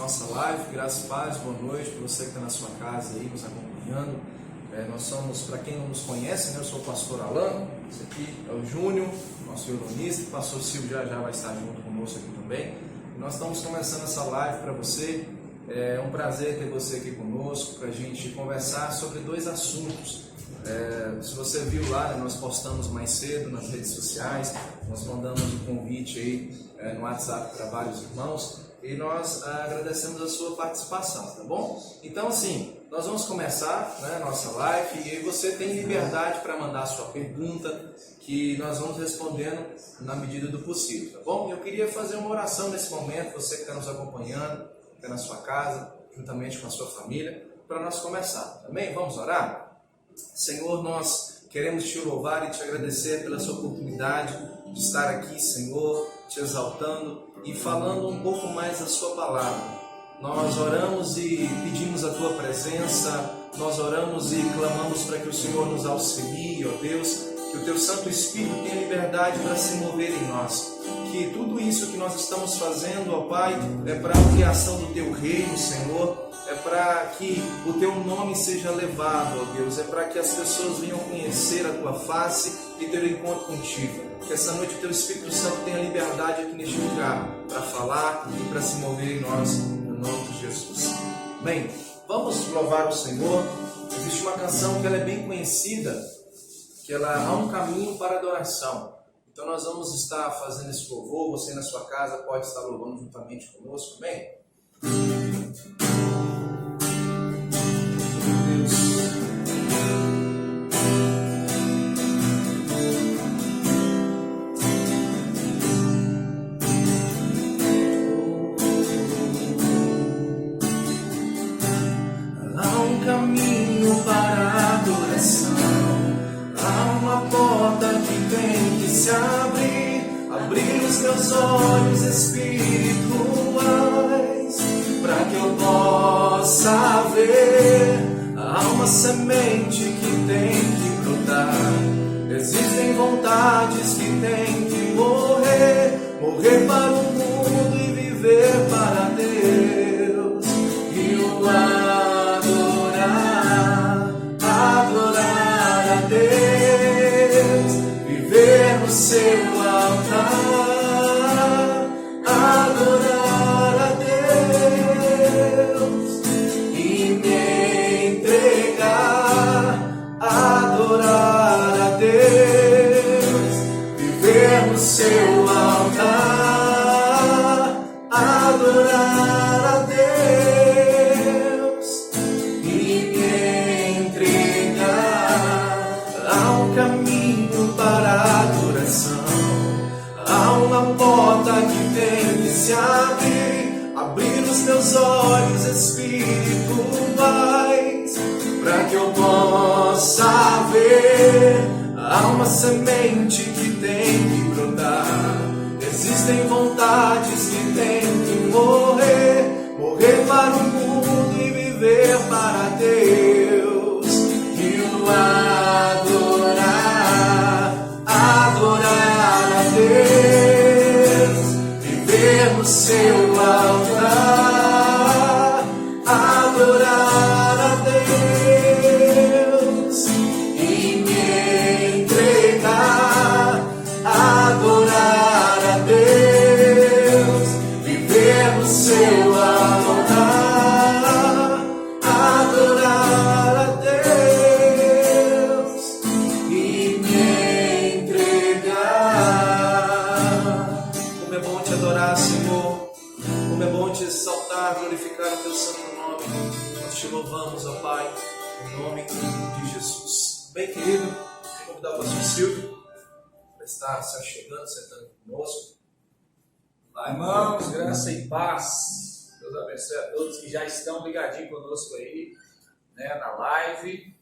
nossa live. Graças e paz, boa noite para você que está na sua casa aí nos acompanhando. Nós somos, para quem não nos conhece, eu sou o pastor Alan, esse aqui é o Júnior, nosso violonista, o pastor Silvio já vai estar junto conosco aqui também. E nós estamos começando essa live para você. É um prazer ter você aqui conosco para a gente conversar sobre dois assuntos. Se você viu lá, nós postamos mais cedo nas redes sociais, nós mandamos um convite aí no WhatsApp para vários irmãos e nós agradecemos a sua participação, tá bom? Então assim, nós vamos começar a nossa live e você tem liberdade para mandar a sua pergunta, que nós vamos respondendo na medida do possível, tá bom? Eu queria fazer uma oração nesse momento, você que está nos acompanhando, que está na sua casa, juntamente com a sua família, para nós começar, amém? Vamos orar? Senhor, nós queremos te louvar e te agradecer pela sua oportunidade de estar aqui, Senhor, te exaltando e falando um pouco mais da sua palavra. Nós oramos e pedimos a tua presença, nós oramos e clamamos para que o Senhor nos auxilie, ó Deus, que o teu Santo Espírito tenha liberdade para se mover em nós. Que tudo isso que nós estamos fazendo, ó Pai, é para a ampliação do teu reino, Senhor, é para que o teu nome seja levado, ó Deus, é para que as pessoas venham conhecer a tua face e ter um encontro contigo. Que essa noite o teu Espírito Santo tenha liberdade aqui neste lugar para falar e para se mover em nós, no nome de Jesus. Bem, vamos louvar o Senhor. Existe uma canção que ela é bem conhecida, que ela há um caminho para a adoração. Então nós vamos estar fazendo esse louvor, você na sua casa pode estar louvando juntamente conosco, amém? Há um caminho para a adoração, há uma porta que tem que se abrir os meus olhos espirituais, para que eu possa ver. Há uma semente que tem que brotar, existem vontades que tem que morrer para o mundo e viver para Deus. E o adorar a Deus, viver no seu altar, adorar a Deus e me entregar, adorar a Deus, viver no seu altar, adorar a Deus e me entregar. Há um caminho para a adoração, há uma porta que tem que se abrir os meus olhos espirituais, para que eu possa ver. Há uma semente que tem que brotar, existem vontades que tem que morrer para o mundo e viver para Deus. E o adorar a Deus, viver no seu altar, adorar a Deus e me entregar, adorar a Deus, viver no seu altar, adorar a Deus e me entregar. Como é bom te adorar, Senhor, como é bom te exaltar, glorificar o teu santo nome. Nós te louvamos, ó Pai, em nome de Jesus. Bem, querido, vou convidar o pastor Silvio para estar se achegando, sentando conosco. Vai, irmãos, graça e paz. Deus abençoe a todos que já estão ligadinhos conosco aí, na live.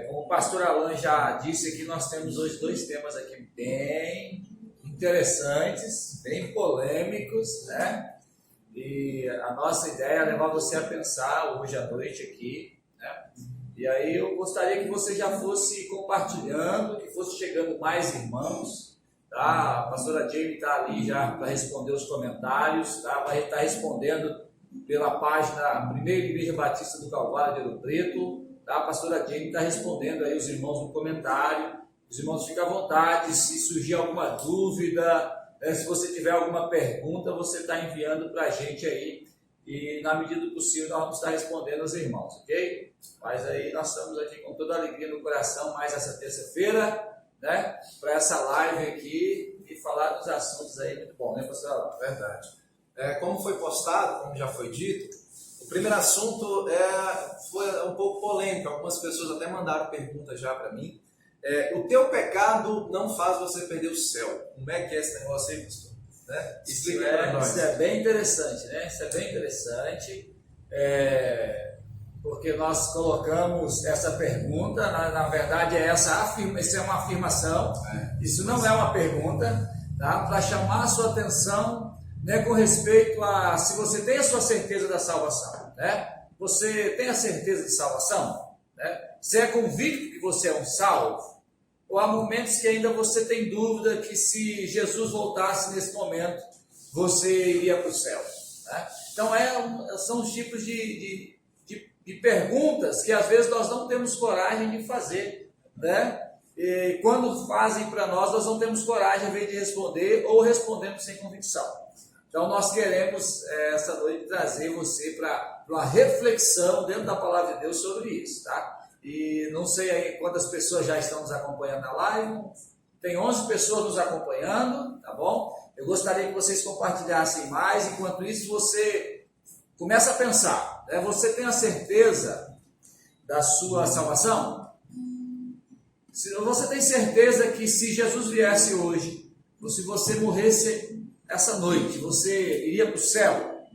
Como o pastor Alan já disse aqui, nós temos hoje dois temas aqui bem interessantes, bem polêmicos, né? E a nossa ideia é levar você a pensar hoje à noite aqui, né? E aí eu gostaria que você já fosse compartilhando, que fosse chegando mais irmãos, tá? A pastora Jamie está ali já para responder os comentários, tá? Vai estar respondendo pela página Primeira Igreja Batista do Calvário de Ouro Preto, tá? A pastora Jamie está respondendo aí os irmãos no comentário. Os irmãos, fiquem à vontade, se surgir alguma dúvida, se você tiver alguma pergunta, você está enviando para a gente aí, e na medida do possível nós vamos estar respondendo aos irmãos, ok? Mas aí nós estamos aqui com toda a alegria no coração, mais essa terça-feira, né, para essa live aqui e falar dos assuntos aí, muito bom, né, pastor? Verdade. Como foi postado, como já foi dito, o primeiro assunto foi um pouco polêmico, algumas pessoas até mandaram perguntas já para mim. O teu pecado não faz você perder o céu. Como é que é esse negócio aí, pastor? Né? Explica para nós. Isso é bem interessante, né? Isso é bem interessante, porque nós colocamos essa pergunta, na verdade isso é uma afirmação, isso não é uma pergunta, tá? Para chamar a sua atenção, né, com respeito a se você tem a sua certeza da salvação, né? Você tem a certeza de salvação? Né? Você é convicto que você é um salvo? Ou há momentos que ainda você tem dúvida que se Jesus voltasse nesse momento, você iria para o céu? Né? Então são os tipos de perguntas que às vezes nós não temos coragem de fazer, né? E quando fazem para nós não temos coragem em vez de responder, ou respondemos sem convicção. Então nós queremos essa noite trazer você para uma reflexão dentro da palavra de Deus sobre isso, tá? E não sei aí quantas pessoas já estão nos acompanhando na live, tem 11 pessoas nos acompanhando, tá bom? Eu gostaria que vocês compartilhassem mais, enquanto isso você começa a pensar, né? Você tem a certeza da sua salvação? Você tem certeza que se Jesus viesse hoje, ou se você morresse essa noite, você iria para o céu?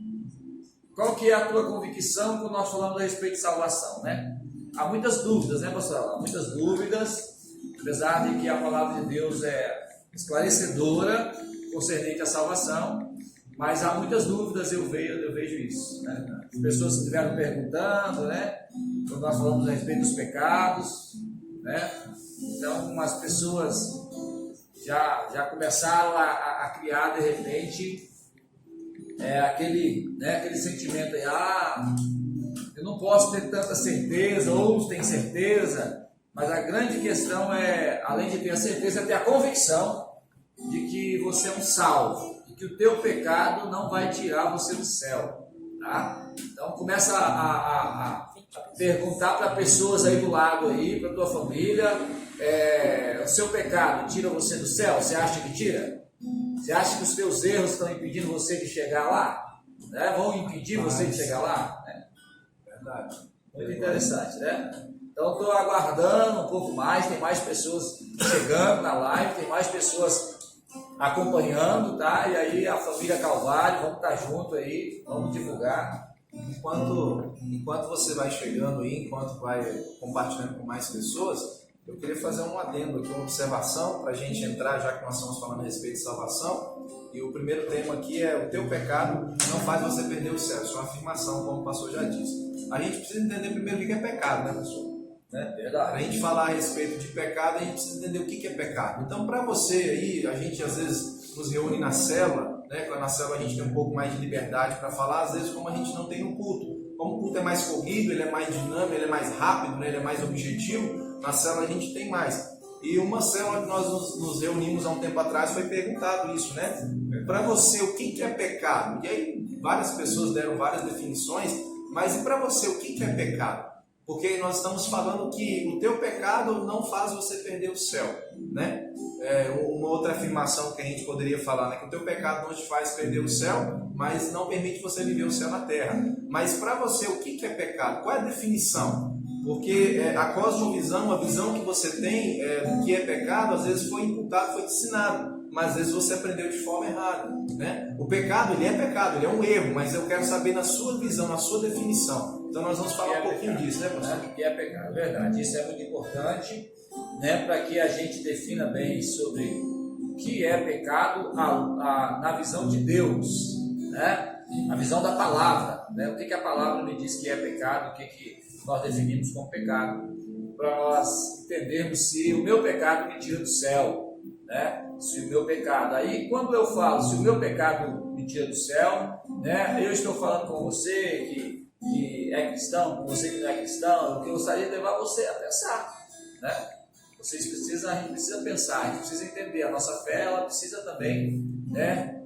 Qual que é a tua convicção quando nós falamos a respeito de salvação, né? Há muitas dúvidas, né, pastor? Há muitas dúvidas, apesar de que a palavra de Deus é esclarecedora concernente à salvação, mas há muitas dúvidas, eu vejo isso, né? As pessoas estiveram perguntando, né, quando nós falamos a respeito dos pecados, né? Então, as pessoas já começaram a criar, de repente, aquele sentimento aí, eu não posso ter tanta certeza, ou tem certeza, mas a grande questão além de ter a certeza, é ter a convicção de que você é um salvo, e que o teu pecado não vai tirar você do céu, tá? Então começa a perguntar para pessoas aí do lado aí, para tua família, o seu pecado tira você do céu? Você acha que tira? Você acha que os teus erros estão impedindo você de chegar lá? Né? Vão impedir você de chegar lá? Né? Verdade. Muito interessante, né? Então estou aguardando um pouco mais, tem mais pessoas chegando na live, tem mais pessoas acompanhando, tá? E aí a família Calvário, vamos estar junto aí, vamos divulgar. Enquanto você vai chegando aí, enquanto vai compartilhando com mais pessoas, eu queria fazer um adendo aqui, uma observação, para a gente entrar, já que nós estamos falando a respeito de salvação. E o primeiro tema aqui é: o teu pecado não faz você perder o céu. Isso é uma afirmação, como o pastor já disse. A gente precisa entender primeiro o que é pecado, né, pastor? Verdade. Para a gente falar a respeito de pecado, a gente precisa entender o que é pecado. Então, para você aí, a gente às vezes nos reúne na célula, né? Quando na célula a gente tem um pouco mais de liberdade para falar, às vezes como a gente não tem no culto. Como o culto é mais corrido, ele é mais dinâmico, ele é mais rápido, né? Ele é mais objetivo, na célula a gente tem mais. E uma célula que nós nos reunimos há um tempo atrás foi perguntado isso, né? Para você, o que é pecado? E aí várias pessoas deram várias definições, mas e para você, o que é pecado? Porque nós estamos falando que o teu pecado não faz você perder o céu, né? Uma outra afirmação que a gente poderia falar, né? Que o teu pecado não te faz perder o céu, mas não permite você viver o céu na terra. Mas para você, o que é pecado? Qual é a definição? Porque a cosmovisão, a visão que você tem do que é pecado, às vezes foi imputado, foi ensinado, mas às vezes você aprendeu de forma errada, né? O pecado, ele é pecado, ele é um erro, mas eu quero saber na sua visão, na sua definição. Então nós vamos falar um pouquinho disso, né, pastor? O que é pecado, verdade. Isso é muito importante, né, para que a gente defina bem sobre o que é pecado na visão de Deus, né? A visão da palavra, né? O que a palavra me diz que é pecado, o que nós definimos como pecado, para nós entendermos se o meu pecado me tira do céu, né? Se o meu pecado, aí quando eu falo, se o meu pecado me tira do céu, né? Eu estou falando com você que é cristão, com você que não é cristão, eu gostaria de levar você a pensar, né? A gente precisa pensar, a gente precisa entender, a nossa fé, ela precisa também, né?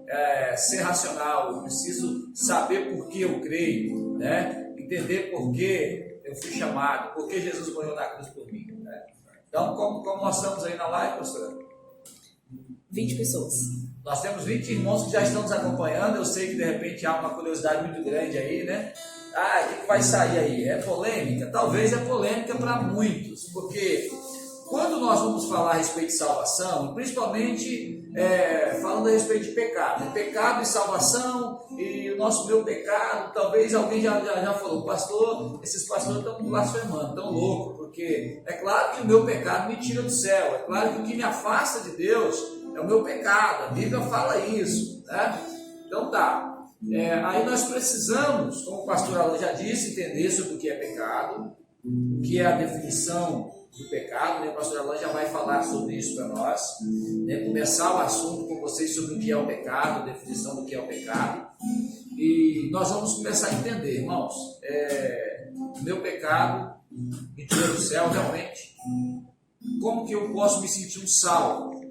Ser racional, eu preciso saber por que eu creio, né? Entender por que eu fui chamado, por que Jesus morreu na cruz por mim, né? Então, como nós estamos aí na live, pastora? 20 pessoas. Nós temos 20 irmãos que já estão nos acompanhando. Eu sei que de repente há uma curiosidade muito grande aí, né? O que vai sair aí? É polêmica? Talvez é polêmica para muitos, porque quando nós vamos falar a respeito de salvação, principalmente falando a respeito de pecado, né? Pecado e salvação, e o meu pecado, talvez alguém já falou, pastor, esses pastores estão blasfemando, estão loucos, porque é claro que o meu pecado me tira do céu, é claro que o que me afasta de Deus é o meu pecado, a Bíblia fala isso, né? Então tá, aí nós precisamos, como o pastor Alan já disse, entender sobre o que é pecado, o que é a definição do pecado, né? O pastor Alan já vai falar sobre isso para nós, né? Começar o assunto com vocês sobre o que é o pecado, a definição do que é o pecado, e nós vamos começar a entender, irmãos, o meu pecado me tira do céu realmente. Como que eu posso me sentir um salvo,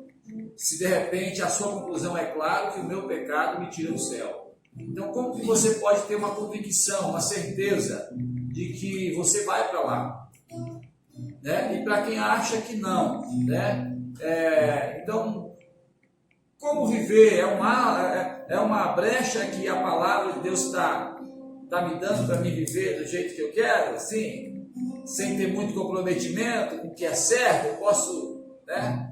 se de repente a sua conclusão é claro que o meu pecado me tira do céu? Então como que você pode ter uma convicção, uma certeza de que você vai para lá, né? E para quem acha que não, né? Então, como viver? É uma brecha que a palavra de Deus está me dando para me viver do jeito que eu quero, assim, sem ter muito comprometimento com o que é certo, eu posso, né?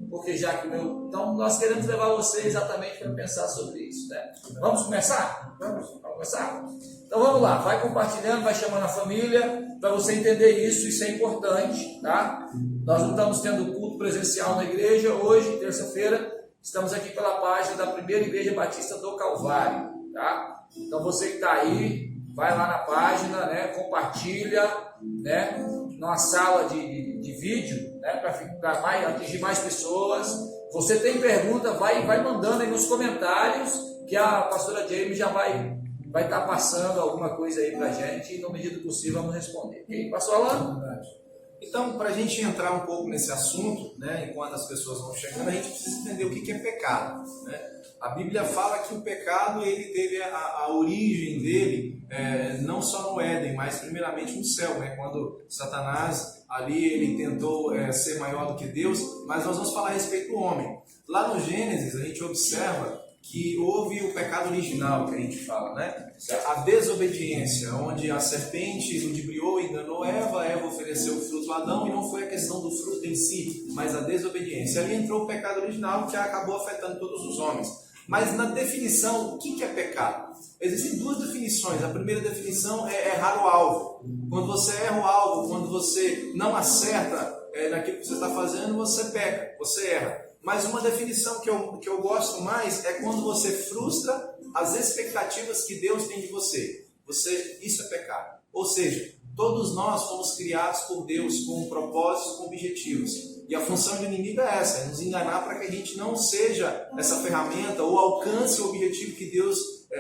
Porque já que então nós queremos levar você exatamente para pensar sobre isso, né? Vamos começar? Vamos começar? Então vamos lá, vai compartilhando, vai chamando a família, para você entender isso é importante, tá? Nós não estamos tendo culto presencial na igreja hoje, terça-feira, estamos aqui pela página da Primeira Igreja Batista do Calvário, tá? Então você que está aí, vai lá na página, né? Compartilha, né? Numa sala de vídeo, né? Para atingir mais pessoas. Você tem pergunta, vai mandando aí nos comentários, que a pastora Jamie já vai estar passando alguma coisa aí para a gente, e no medida do possível vamos responder. E pastor Alan? Então, para a gente entrar um pouco nesse assunto, né, enquanto as pessoas vão chegando, a gente precisa entender o que é pecado, né? A Bíblia fala que o pecado, ele teve a origem dele, não só no Éden, mas primeiramente no céu, né? Quando Satanás ali ele tentou ser maior do que Deus, mas nós vamos falar a respeito do homem. Lá no Gênesis a gente observa que houve o pecado original, que a gente fala, né? A desobediência, onde a serpente ludibriou e enganou Eva, Eva ofereceu o fruto a Adão, e não foi a questão do fruto em si, mas a desobediência. Ali entrou o pecado original, que acabou afetando todos os homens. Mas na definição, o que é pecado? Existem duas definições. A primeira definição é errar o alvo. Quando você erra o alvo, quando você não acerta naquilo que você está fazendo, você peca, você erra. Mas uma definição que eu gosto mais é quando você frustra as expectativas que Deus tem de você. Isso é pecado. Ou seja, todos nós fomos criados por Deus com propósitos, com objetivos. E a função do inimigo é essa, é nos enganar para que a gente não seja essa ferramenta ou alcance o objetivo que Deus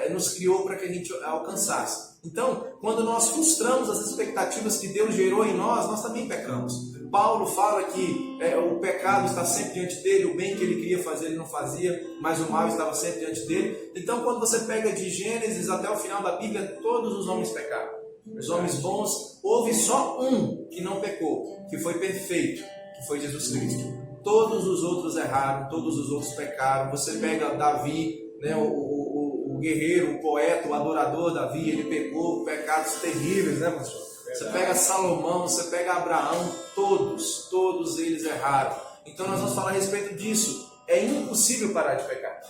nos criou para que a gente alcançasse. Então, quando nós frustramos as expectativas que Deus gerou em nós também pecamos. Paulo fala que o pecado está sempre diante dele, o bem que ele queria fazer ele não fazia, mas o mal estava sempre diante dele. Então, quando você pega de Gênesis até o final da Bíblia, todos os homens pecaram. Os homens bons, houve só um que não pecou, que foi perfeito, que foi Jesus Cristo. Todos os outros erraram, todos os outros pecaram. Você pega Davi, né, o guerreiro, o poeta, o adorador Davi, ele pecou pecados terríveis, né, pastor? Você pega Salomão, você pega Abraão, todos eles erraram. Então nós vamos falar a respeito disso. É impossível parar de pecar.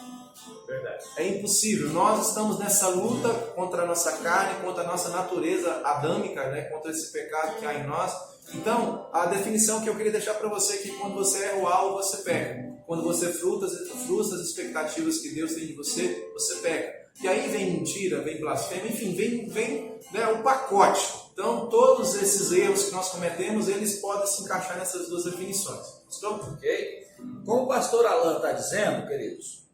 Verdade. É impossível. Nós estamos nessa luta contra a nossa carne, contra a nossa natureza adâmica, né? Contra esse pecado que há em nós. Então, a definição que eu queria deixar para você é que quando você erra o alvo, você peca. Quando você frustra as expectativas que Deus tem de você, você peca. E aí vem mentira, vem blasfêmia, enfim, vem né, um pacote. Então, todos esses erros que nós cometemos, eles podem se encaixar nessas duas definições. Gostou? Ok? Como o pastor Alan está dizendo, queridos,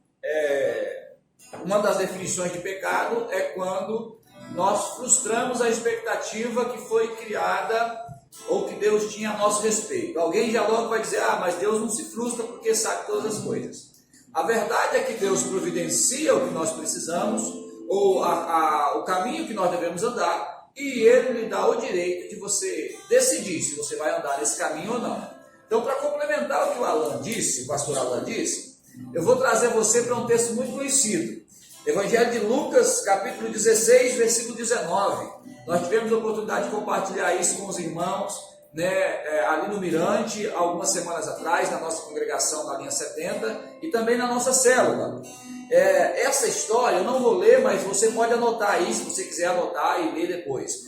uma das definições de pecado é quando nós frustramos a expectativa que foi criada ou que Deus tinha a nosso respeito. Alguém já logo vai dizer, mas Deus não se frustra porque sabe todas as coisas. A verdade é que Deus providencia o que nós precisamos, ou o caminho que nós devemos andar, e Ele lhe dá o direito de você decidir se você vai andar nesse caminho ou não. Então, para complementar o que o Alan disse, o pastor Alan disse, eu vou trazer você para um texto muito conhecido. Evangelho de Lucas, capítulo 16, versículo 19. Nós tivemos a oportunidade de compartilhar isso com os irmãos, ali no Mirante, algumas semanas atrás, na nossa congregação na linha 70 e também na nossa célula. Essa história eu não vou ler, mas você pode anotar aí, se você quiser anotar e ler depois.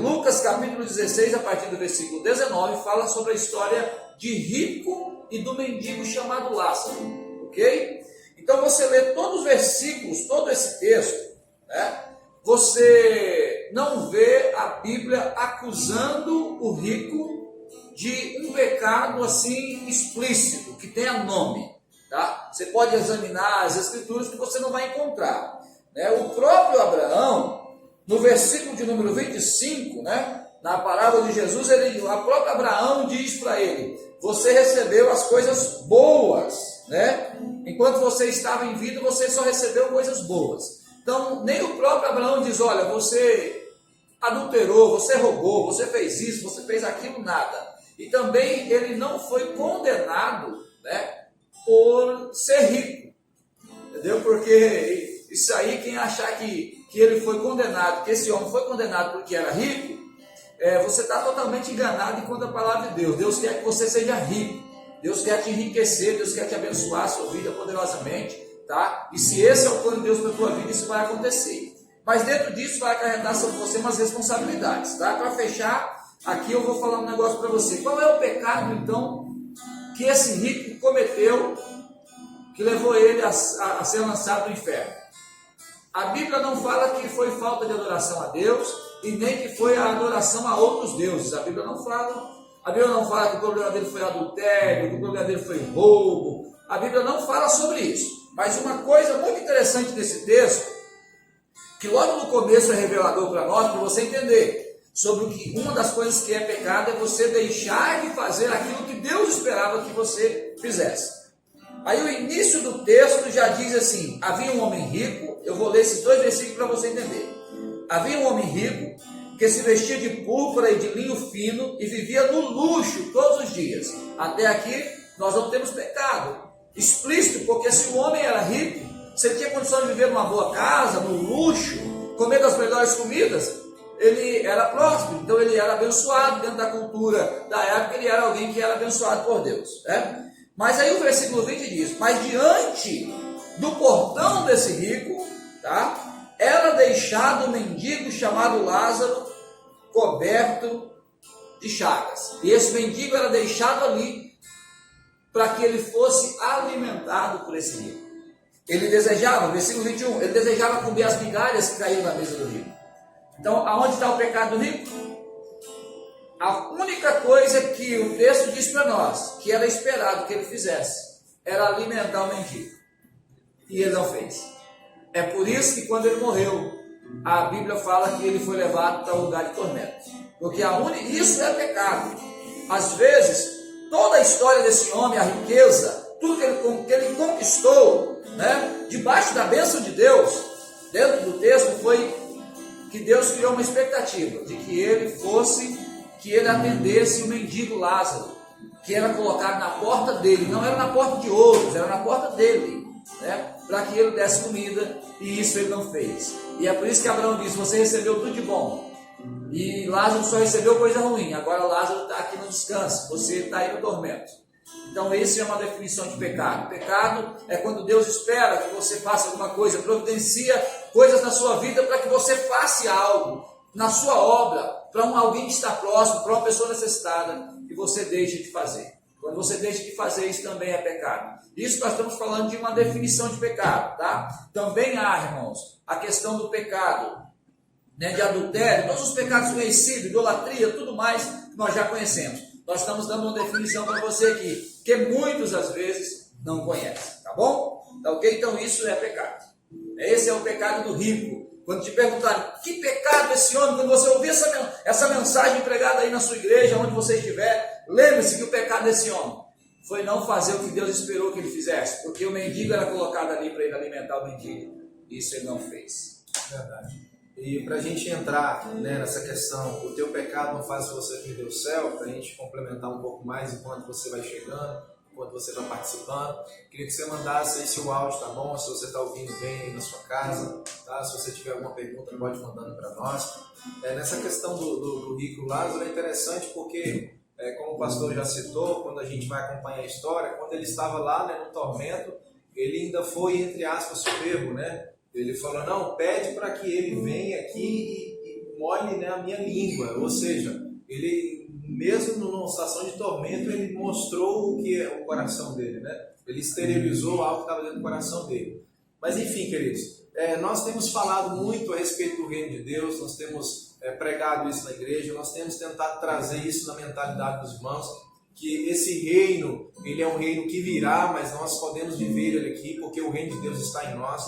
Lucas capítulo 16, a partir do versículo 19, fala sobre a história de rico e do mendigo chamado Lázaro, ok? Então você lê todos os versículos, todo esse texto, você não vê a Bíblia acusando o rico de um pecado assim explícito, que tenha nome. Tá? Você pode examinar as escrituras que você não vai encontrar. O próprio Abraão, no versículo de número 25, na parábola de Jesus, a própria Abraão diz para ele, você recebeu as coisas boas, enquanto você estava em vida, você só recebeu coisas boas. Então, nem o próprio Abraão diz, olha, você adulterou, você roubou, você fez isso, você fez aquilo, nada. E também ele não foi condenado, por ser rico, entendeu? Porque isso aí, quem achar que ele foi condenado, que esse homem foi condenado porque era rico, você está totalmente enganado enquanto a palavra de Deus. Deus quer que você seja rico, Deus quer te enriquecer, Deus quer te abençoar a sua vida poderosamente, tá? E se esse é o plano de Deus para a tua vida, isso vai acontecer. Mas dentro disso vai acarretar sobre você umas responsabilidades, tá? Para fechar, aqui eu vou falar um negócio para você. Qual é o pecado, então, que esse rico cometeu, que levou ele a ser lançado no inferno? A Bíblia não fala que foi falta de adoração a Deus e nem que foi a adoração a outros deuses. A Bíblia não fala. A Bíblia não fala que o problema dele foi adultério, que o problema dele foi roubo. A Bíblia não fala sobre isso. Mas uma coisa muito interessante desse texto, que logo no começo é revelador para nós, para você entender, sobre que uma das coisas que é pecado é você deixar de fazer aquilo que Deus esperava que você fizesse. Aí o início do texto já diz assim, havia um homem rico, eu vou ler esses dois versículos para você entender. Havia um homem rico que se vestia de púrpura e de linho fino e vivia no luxo todos os dias. Até aqui nós não temos pecado explícito, porque se o homem era rico, se ele tinha condição de viver numa boa casa, no luxo, comer das melhores comidas, ele era próspero, então ele era abençoado. Dentro da cultura da época, ele era alguém que era abençoado por Deus. Mas aí o versículo 20 diz, mas diante do portão desse rico, era deixado um mendigo chamado Lázaro, coberto de chagas. E esse mendigo era deixado ali para que ele fosse alimentado por esse rico. Ele desejava, versículo 21, ele desejava comer as migalhas que caíram na mesa do rico. Então, aonde está o pecado do rico? A única coisa que o texto diz para nós, que era esperado que ele fizesse, era alimentar o mendigo. E ele não fez. É por isso que quando ele morreu, a Bíblia fala que ele foi levado para um lugar de tormento. Porque isso é pecado. Às vezes, toda a história desse homem, a riqueza, tudo que ele conquistou, debaixo da bênção de Deus, dentro do texto, foi que Deus criou uma expectativa de que ele atendesse o mendigo Lázaro, que era colocado na porta dele, não era na porta de outros, era na porta dele, para que ele desse comida, e isso ele não fez. E é por isso que Abraão disse, você recebeu tudo de bom, e Lázaro só recebeu coisa ruim, agora Lázaro está aqui no descanso, você está aí no tormento. Então esse é uma definição de pecado. Pecado é quando Deus espera que você faça alguma coisa, providencia coisas na sua vida para que você faça algo na sua obra, para alguém que está próximo, para uma pessoa necessitada, e você deixa de fazer. Quando você deixa de fazer, isso também é pecado. Isso nós estamos falando de uma definição de pecado, tá? Também há, irmãos, a questão do pecado né, de adultério, todos os pecados conhecidos, idolatria, tudo mais que nós já conhecemos. Nós estamos dando uma definição para você aqui, que muitos às vezes não conhecem, tá bom? Tá ok? Então isso é pecado. Esse é o pecado do rico. Quando te perguntarem, que pecado esse homem, quando você ouvir essa mensagem pregada aí na sua igreja, onde você estiver, lembre-se que o pecado desse homem foi não fazer o que Deus esperou que ele fizesse, porque o mendigo era colocado ali para ele alimentar o mendigo. Isso ele não fez. Verdade. E para a gente entrar, né, nessa questão, o teu pecado não faz você perder o céu, para a gente complementar um pouco mais enquanto você vai chegando, enquanto você vai participando, queria que você mandasse aí se o áudio tá bom, se você está ouvindo bem aí na sua casa, tá? Se você tiver alguma pergunta, pode ir mandando para nós. Nessa questão do rico Lázaro é interessante porque, como o pastor já citou, quando a gente vai acompanhar a história, quando ele estava lá, né, no tormento, ele ainda foi, entre aspas, soberbo, né? Ele falou, não, pede para que ele venha aqui e molhe, né, a minha língua. Ou seja, ele, mesmo numa situação de tormento, ele mostrou o que é o coração dele, né? Ele exteriorizou algo que estava dentro do coração dele. Mas enfim, queridos, nós temos falado muito a respeito do reino de Deus, nós temos pregado isso na igreja, nós temos tentado trazer isso na mentalidade dos irmãos, que esse reino, ele é um reino que virá, mas nós podemos viver ele aqui, porque o reino de Deus está em nós.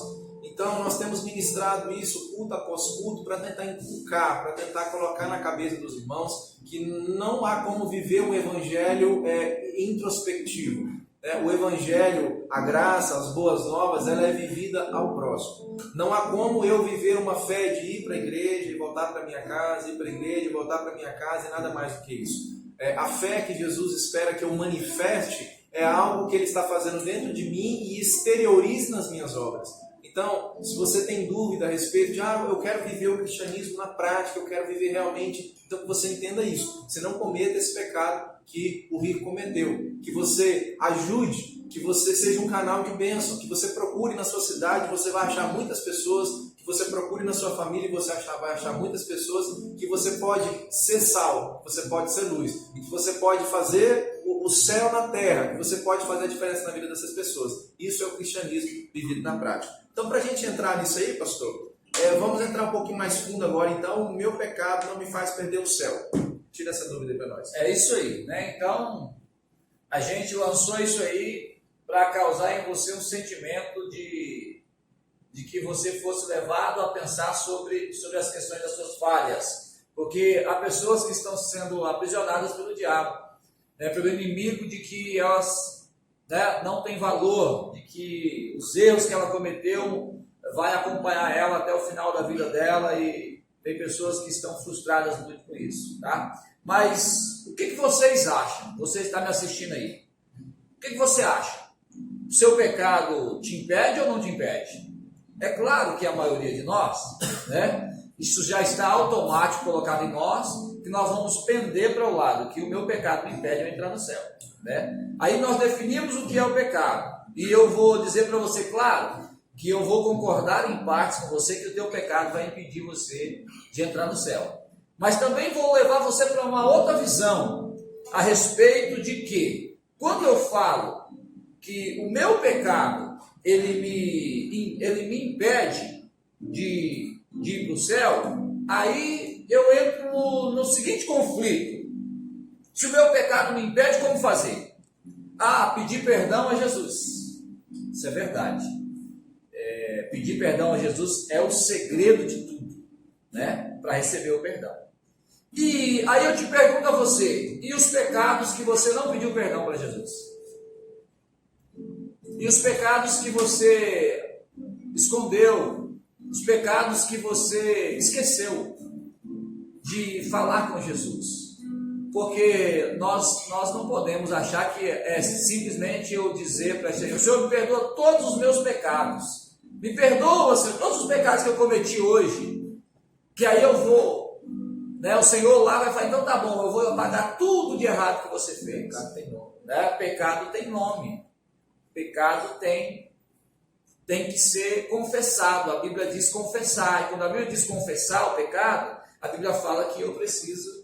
Então, nós temos ministrado isso culto após culto para tentar inculcar, para tentar colocar na cabeça dos irmãos que não há como viver um evangelho introspectivo. O evangelho, a graça, as boas novas, ela é vivida ao próximo. Não há como eu viver uma fé de ir para a igreja e voltar para minha casa, ir para a igreja e voltar para minha casa e nada mais do que isso. A fé que Jesus espera que eu manifeste é algo que Ele está fazendo dentro de mim e exteriorize nas minhas obras. Então, se você tem dúvida a respeito de, eu quero viver o cristianismo na prática, eu quero viver realmente, então que você entenda isso. Você não cometa esse pecado que o rico cometeu. Que você ajude, que você seja um canal de bênção, que você procure na sua cidade, você vai achar muitas pessoas, que você procure na sua família, você vai achar muitas pessoas, que você pode ser sal, você pode ser luz, e que você pode fazer o céu na terra, que você pode fazer a diferença na vida dessas pessoas. Isso é o cristianismo vivido na prática. Então, para a gente entrar nisso aí, pastor, vamos entrar um pouquinho mais fundo agora. Então, o meu pecado não me faz perder o céu. Tira essa dúvida aí para nós. É isso aí, né? Então, a gente lançou isso aí para causar em você um sentimento de que você fosse levado a pensar sobre as questões das suas falhas. Porque há pessoas que estão sendo aprisionadas pelo diabo, né? Pelo inimigo, de que elas, né, não têm valor, de que os erros que ela cometeu vai acompanhar ela até o final da vida dela, e tem pessoas que estão frustradas muito com isso, tá? Mas o que vocês acham? Você está me assistindo aí. O que você acha? O seu pecado te impede ou não te impede? É claro que a maioria de nós, né, isso já está automático colocado em nós, que nós vamos pender para o lado, que o meu pecado me impede de eu entrar no céu, né? Aí nós definimos o que é o pecado. E eu vou dizer para você, claro, que eu vou concordar em partes com você que o teu pecado vai impedir você de entrar no céu. Mas também vou levar você para uma outra visão a respeito de que, quando eu falo que o meu pecado ele me impede de ir para o céu, aí eu entro no seguinte conflito. Se o meu pecado me impede, como fazer? Pedir perdão a Jesus. Isso é verdade. Pedir perdão a Jesus é o segredo de tudo, né? Para receber o perdão. E aí eu te pergunto a você, e os pecados que você não pediu perdão para Jesus? E os pecados que você escondeu? Os pecados que você esqueceu de falar com Jesus? Porque nós não podemos achar que é simplesmente eu dizer para o Senhor me perdoa todos os meus pecados. Me perdoa, Senhor, todos os pecados que eu cometi hoje. Que aí eu vou, né, o Senhor lá vai falar, então tá bom, eu vou apagar tudo de errado que você fez. Pecado tem nome. Né? Pecado tem nome. Pecado tem que ser confessado. A Bíblia diz confessar. E quando a Bíblia diz confessar o pecado, a Bíblia fala que eu preciso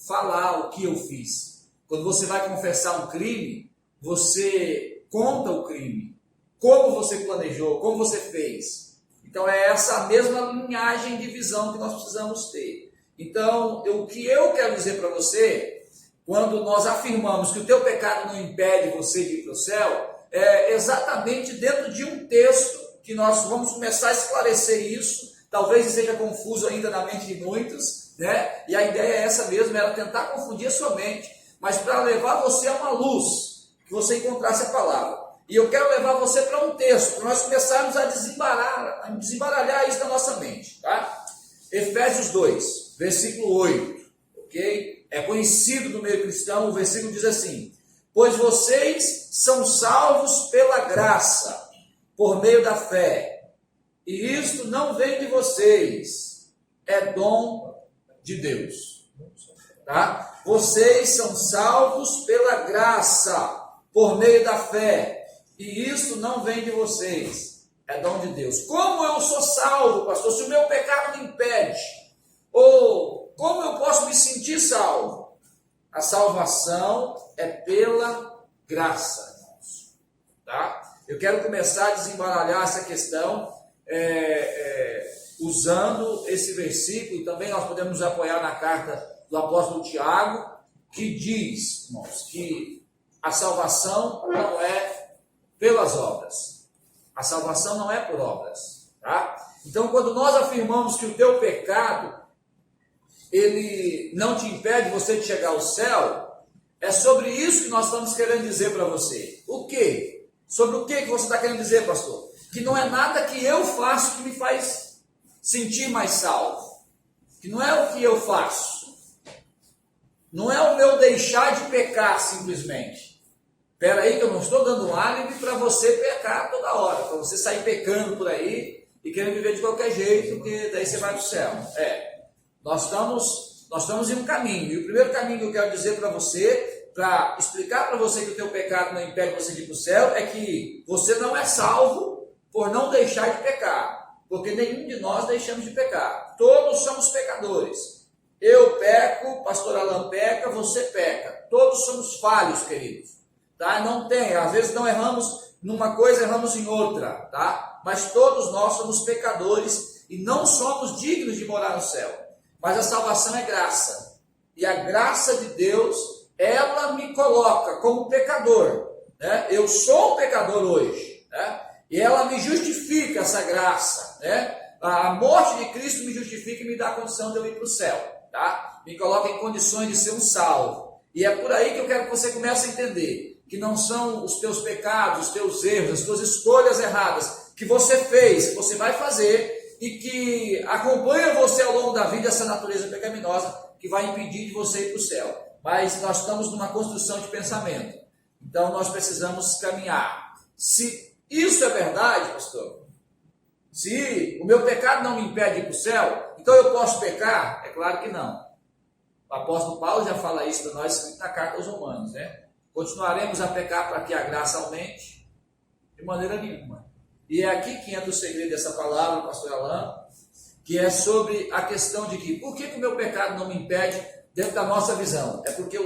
falar o que eu fiz. Quando você vai confessar um crime, você conta o crime, como você planejou, como você fez. Então é essa mesma linhagem de visão que nós precisamos ter. Então, o que eu quero dizer para você, quando nós afirmamos que o teu pecado não impede você de ir para o céu, é exatamente dentro de um texto que nós vamos começar a esclarecer isso. Talvez seja confuso ainda na mente de muitos, né? E a ideia é essa mesmo, era tentar confundir a sua mente, mas para levar você a uma luz, que você encontrasse a palavra. E eu quero levar você para um texto, para nós começarmos a desembaralhar isso na nossa mente, tá? Efésios 2, versículo 8, ok? É conhecido no meio cristão, o versículo diz assim: pois vocês são salvos pela graça, por meio da fé, e isto não vem de vocês, é dom de Deus, tá? Vocês são salvos pela graça, por meio da fé, e isso não vem de vocês, é dom de Deus. Como eu sou salvo, pastor, se o meu pecado me impede? Ou como eu posso me sentir salvo? A salvação é pela graça, irmãos, tá? Eu quero começar a desembaralhar essa questão usando esse versículo, e também nós podemos nos apoiar na carta do apóstolo Tiago, que diz, irmãos, que a salvação não é pelas obras. A salvação não é por obras, tá? Então, quando nós afirmamos que o teu pecado, ele não te impede você de chegar ao céu, é sobre isso que nós estamos querendo dizer para você. O quê? Sobre o que você está querendo dizer, pastor? Que não é nada que eu faço que me faz sentir mais salvo. Que não é o que eu faço. Não é o meu deixar de pecar simplesmente. Espera aí que eu não estou dando um álibi para você pecar toda hora, para você sair pecando por aí e querendo viver de qualquer jeito, porque daí você vai para o céu. Nós estamos em um caminho, e o primeiro caminho que eu quero dizer para você, para explicar para você que o teu pecado não impede você de ir para o céu, é que você não é salvo por não deixar de pecar, porque nenhum de nós deixamos de pecar. Todos somos pecadores. Eu peco, pastor Alan peca, você peca. Todos somos falhos, queridos. Tá? Não tem, às vezes não erramos numa coisa, erramos em outra, tá? Mas todos nós somos pecadores e não somos dignos de morar no céu. Mas a salvação é graça. E a graça de Deus, ela me coloca como pecador, né? Eu sou um pecador hoje, né? E ela me justifica essa graça, né? A morte de Cristo me justifica e me dá a condição de eu ir para o céu, tá? Me coloca em condições de ser um salvo. E é por aí que eu quero que você comece a entender que não são os teus pecados, os teus erros, as tuas escolhas erradas que você fez, que você vai fazer e que acompanha você ao longo da vida, essa natureza pecaminosa que vai impedir de você ir para o céu. Mas nós estamos numa construção de pensamento. Então nós precisamos caminhar. Se isso é verdade, pastor, se o meu pecado não me impede de ir para o céu, então eu posso pecar? É claro que não. O apóstolo Paulo já fala isso para nós, escrito na carta aos Romanos, né? Continuaremos a pecar para que a graça aumente? De maneira nenhuma. E é aqui que entra o segredo dessa palavra, pastor Alan, que é sobre a questão de que, por que o meu pecado não me impede dentro da nossa visão? É porque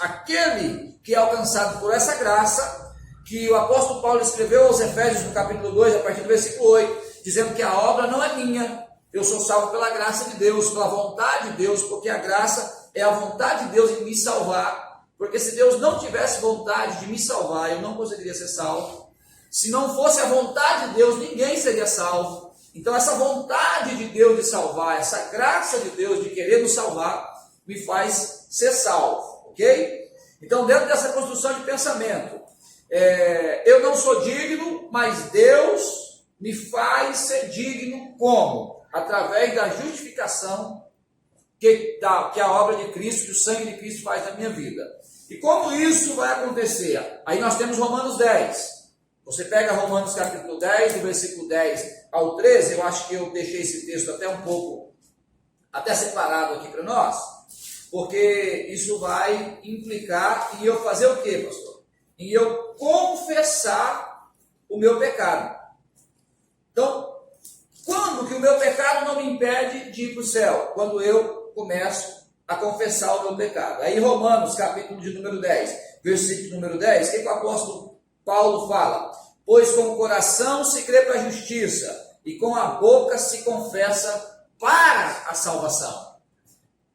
aquele que é alcançado por essa graça, que o apóstolo Paulo escreveu aos Efésios no capítulo 2, a partir do versículo 8, dizendo que a obra não é minha, eu sou salvo pela graça de Deus, pela vontade de Deus, porque a graça é a vontade de Deus em me salvar. Porque se Deus não tivesse vontade de me salvar, eu não conseguiria ser salvo. Se não fosse a vontade de Deus, ninguém seria salvo. Então essa vontade de Deus de salvar, essa graça de Deus de querer nos salvar, me faz ser salvo, ok? Então dentro dessa construção de pensamento, eu não sou digno, mas Deus me faz ser digno como? Através da justificação que a obra de Cristo, que o sangue de Cristo faz na minha vida. E como isso vai acontecer? Aí nós temos Romanos 10. Você pega Romanos capítulo 10, do versículo 10 ao 13, eu acho que eu deixei esse texto até um pouco, até separado aqui para nós, porque isso vai implicar em eu fazer o quê, pastor? Em eu confessar o meu pecado. Então, quando que o meu pecado não me impede de ir para o céu? Quando eu começo a confessar o meu pecado. Aí Romanos, capítulo de número 10, versículo número 10, o que o apóstolo Paulo fala? Pois com o coração se crê para a justiça, e com a boca se confessa para a salvação.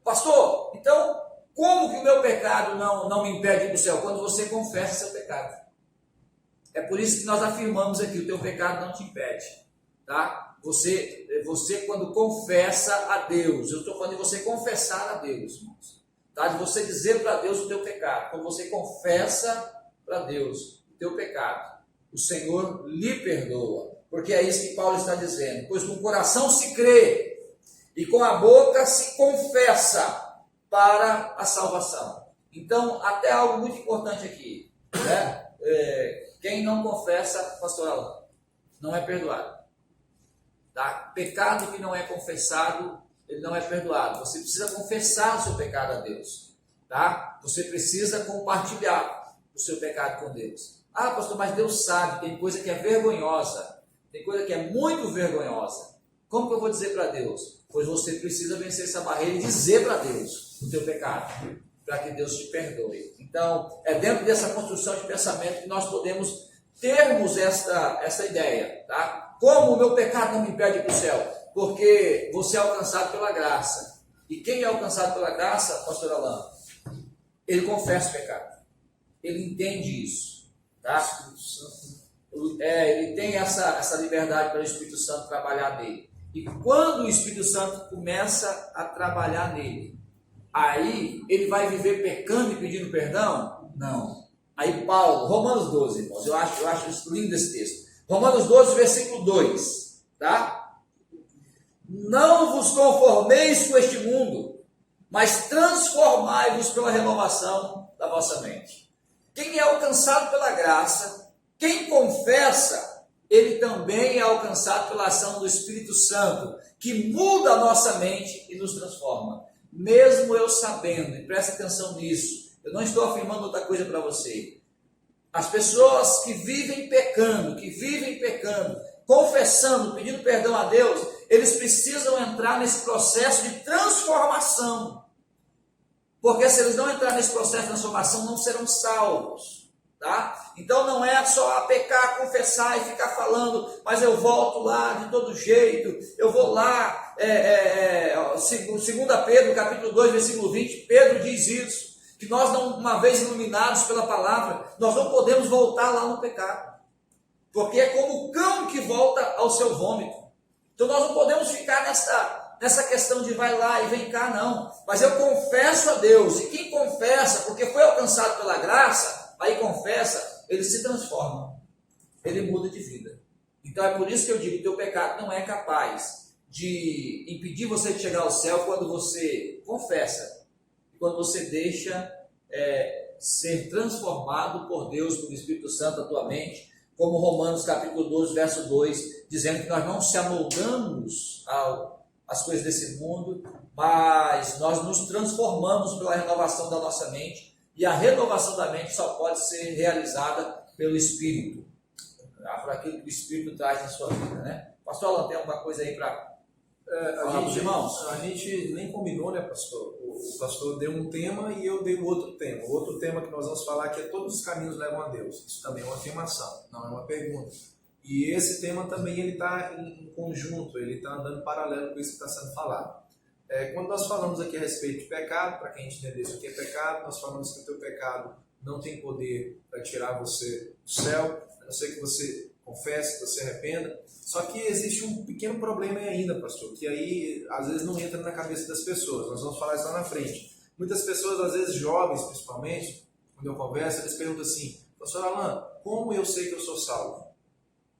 Pastor, então, como que o meu pecado não me impede de ir para o céu? Quando você confessa seu pecado. É por isso que nós afirmamos aqui, o teu pecado não te impede. Tá? Você quando confessa a Deus, eu estou falando de você confessar a Deus, irmãos. Tá? De você dizer para Deus o teu pecado. Quando você confessa para Deus o teu pecado, o Senhor lhe perdoa. Porque é isso que Paulo está dizendo. Pois com o coração se crê e com a boca se confessa para a salvação. Então, até algo muito importante aqui, né? Quem não confessa, pastor Alan, não é perdoado. Tá? Pecado que não é confessado, ele não é perdoado. Você precisa confessar o seu pecado a Deus. Tá? Você precisa compartilhar o seu pecado com Deus. Ah, pastor, mas Deus sabe, tem coisa que é vergonhosa. Tem coisa que é muito vergonhosa. Como que eu vou dizer para Deus? Pois você precisa vencer essa barreira e dizer para Deus o teu pecado, para que Deus te perdoe. Então, é dentro dessa construção de pensamento que nós podemos termos essa ideia. Tá? Como o meu pecado não me impede para o céu? Porque você é alcançado pela graça. E quem é alcançado pela graça, pastor Alan? Ele confessa o pecado. Ele entende isso. Tá? Ele tem essa liberdade para o Espírito Santo trabalhar nele. E quando o Espírito Santo começa a trabalhar nele, aí ele vai viver pecando e pedindo perdão? Não. Aí Paulo, Romanos 12, irmãos, eu acho lindo esse texto. Romanos 12, versículo 2, tá? Não vos conformeis com este mundo, mas transformai-vos pela renovação da vossa mente. Quem é alcançado pela graça, quem confessa, ele também é alcançado pela ação do Espírito Santo, que muda a nossa mente e nos transforma. Mesmo eu sabendo, e preste atenção nisso, eu não estou afirmando outra coisa para você. As pessoas que vivem pecando, confessando, pedindo perdão a Deus, eles precisam entrar nesse processo de transformação. Porque se eles não entrarem nesse processo de transformação, não serão salvos. Tá? Então não é só pecar, confessar e ficar falando, mas eu volto lá de todo jeito, eu vou lá, 2 Pedro, capítulo 2, versículo 20, Pedro diz isso, que nós não, uma vez iluminados pela palavra, nós não podemos voltar lá no pecado, porque é como o cão que volta ao seu vômito. Então nós não podemos ficar nessa questão de vai lá e vem cá, não, mas eu confesso a Deus, e quem confessa, porque foi alcançado pela graça, aí confessa, ele se transforma, ele muda de vida. Então é por isso que eu digo, teu pecado não é capaz de impedir você de chegar ao céu quando você confessa, quando você deixa ser transformado por Deus, pelo Espírito Santo, a tua mente, como Romanos capítulo 12, verso 2, dizendo que nós não se amoldamos às coisas desse mundo, mas nós nos transformamos pela renovação da nossa mente. E a renovação da mente só pode ser realizada pelo Espírito, por aquilo que o Espírito traz na sua vida, né? Pastor Alan, tem alguma coisa aí para falar para os irmãos? A gente nem combinou, né, pastor? O pastor deu um tema e eu dei o outro tema. O outro tema que nós vamos falar aqui é todos os caminhos levam a Deus. Isso também é uma afirmação, não é uma pergunta. E esse tema também ele está em conjunto, ele está andando paralelo com isso que está sendo falado. Quando nós falamos aqui a respeito de pecado, para quem entender isso aqui é pecado, nós falamos que o teu pecado não tem poder para tirar você do céu, a não ser que você confesse, que você arrependa. Só que existe um pequeno problema aí ainda, pastor, que aí às vezes não entra na cabeça das pessoas. Nós vamos falar isso lá na frente. Muitas pessoas, às vezes jovens principalmente, quando eu converso, eles perguntam assim: pastor Alan, como eu sei que eu sou salvo?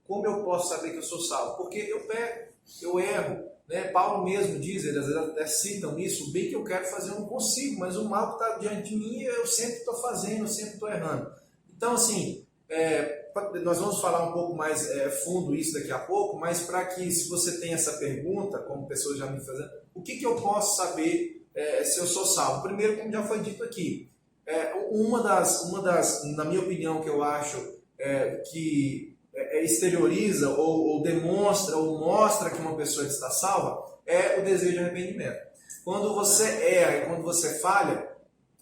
Como eu posso saber que eu sou salvo? Porque eu peco, eu erro. Né? Paulo mesmo diz, eles às vezes até citam isso: o bem que eu quero fazer eu não consigo, mas o mal que está diante de mim eu sempre estou fazendo, eu sempre estou errando. Então assim, nós vamos falar um pouco mais fundo isso daqui a pouco, mas para que, se você tem essa pergunta, como pessoas já me fazem, o que eu posso saber se eu sou salvo? Primeiro, como já foi dito aqui, uma das, na minha opinião, que eu acho que exterioriza ou demonstra ou mostra que uma pessoa está salva é o desejo de arrependimento. Quando você erra e quando você falha,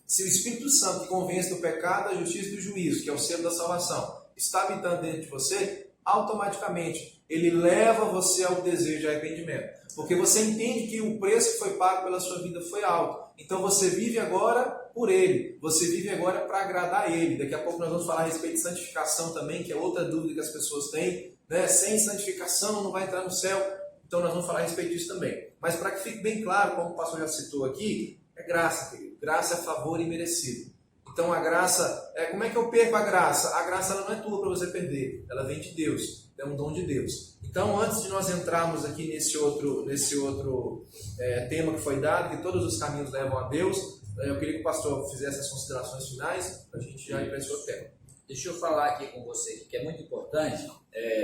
se o Espírito Santo te convence do pecado, da justiça e do juízo, que é o selo da salvação, está habitando dentro de você, automaticamente ele leva você ao desejo de arrependimento. Porque você entende que o preço que foi pago pela sua vida foi alto. Então você vive agora por ele. Você vive agora para agradar ele. Daqui a pouco nós vamos falar a respeito de santificação também, que é outra dúvida que as pessoas têm. Né? Sem santificação não vai entrar no céu. Então nós vamos falar a respeito disso também. Mas para que fique bem claro, como o pastor já citou aqui, é graça, querido. Graça é favor imerecido. Então a graça, como é que eu perco a graça? A graça ela não é tua para você perder, ela vem de Deus, é um dom de Deus. Então antes de nós entrarmos aqui nesse outro tema que foi dado, que todos os caminhos levam a Deus, eu queria que o pastor fizesse as considerações finais, para a gente já ir para esse outro tema. Deixa eu falar aqui com você, que é muito importante.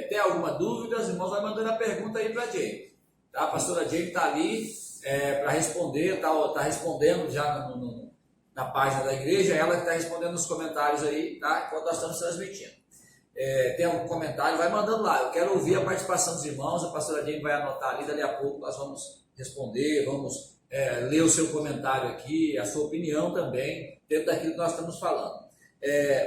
Tem alguma dúvida, os irmãos vão mandando a pergunta aí para a Jane. Tá? A pastora Jane está ali para responder, está respondendo já na página da igreja, ela que está respondendo nos comentários aí, tá? Enquanto nós estamos transmitindo. Tem algum comentário, vai mandando lá. Eu quero ouvir a participação dos irmãos, a pastora Jane vai anotar ali, dali a pouco nós vamos responder, vamos ler o seu comentário aqui, a sua opinião também, dentro daquilo que nós estamos falando.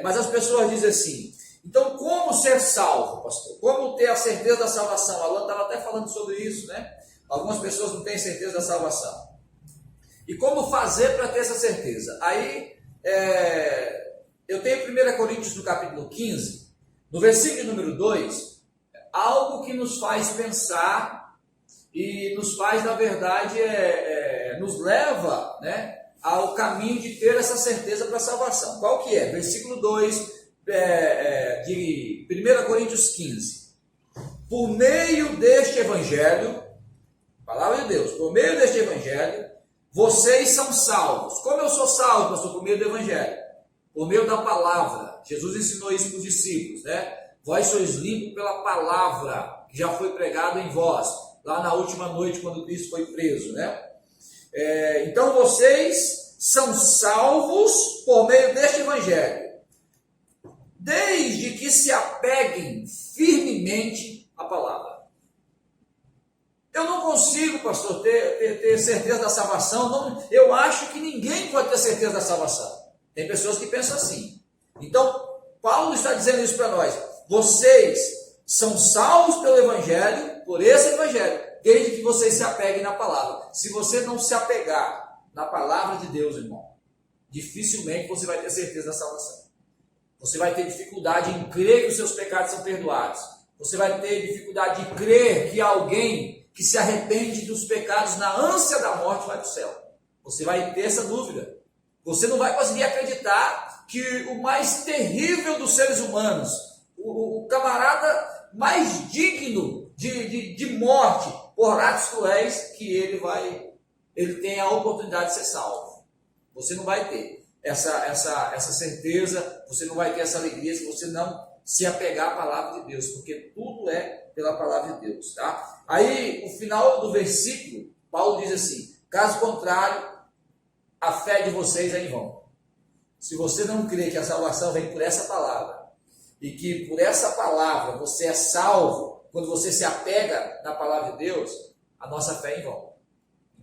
Mas as pessoas dizem assim, então como ser salvo, pastor? Como ter a certeza da salvação? A Alan estava até falando sobre isso, né? Algumas pessoas não têm certeza da salvação. E como fazer para ter essa certeza? Aí, eu tenho 1 Coríntios no capítulo 15, no versículo número 2, algo que nos faz pensar e nos faz, na verdade, nos leva, né, ao caminho de ter essa certeza para a salvação. Qual que é? Versículo 2 de 1 Coríntios 15. Por meio deste evangelho, palavra de Deus, por meio deste evangelho, vocês são salvos. Como eu sou salvo, pastor? Por meio do evangelho, por meio da palavra. Jesus ensinou isso para os discípulos, né? Vós sois limpos pela palavra que já foi pregada em vós, lá na última noite quando Cristo foi preso, né? Então vocês são salvos por meio deste evangelho, desde que se apeguem firmemente à palavra. Eu não consigo, pastor, ter certeza da salvação. Não, eu acho que ninguém pode ter certeza da salvação. Tem pessoas que pensam assim. Então, Paulo está dizendo isso para nós. Vocês são salvos pelo Evangelho, por esse Evangelho, desde que vocês se apeguem na palavra. Se você não se apegar na palavra de Deus, irmão, dificilmente você vai ter certeza da salvação. Você vai ter dificuldade em crer que os seus pecados são perdoados. Você vai ter dificuldade de crer que alguém que se arrepende dos pecados na ânsia da morte vai para o céu. Você vai ter essa dúvida. Você não vai conseguir acreditar que o mais terrível dos seres humanos, o camarada mais digno de morte por atos cruéis, que ele tem a oportunidade de ser salvo. Você não vai ter essa certeza, você não vai ter essa alegria se você não se apegar à palavra de Deus, porque tudo é pela palavra de Deus, tá? Aí, o final do versículo, Paulo diz assim, caso contrário, a fé de vocês é em vão. Se você não crê que a salvação vem por essa palavra, e que por essa palavra você é salvo, quando você se apega na palavra de Deus, a nossa fé é em vão.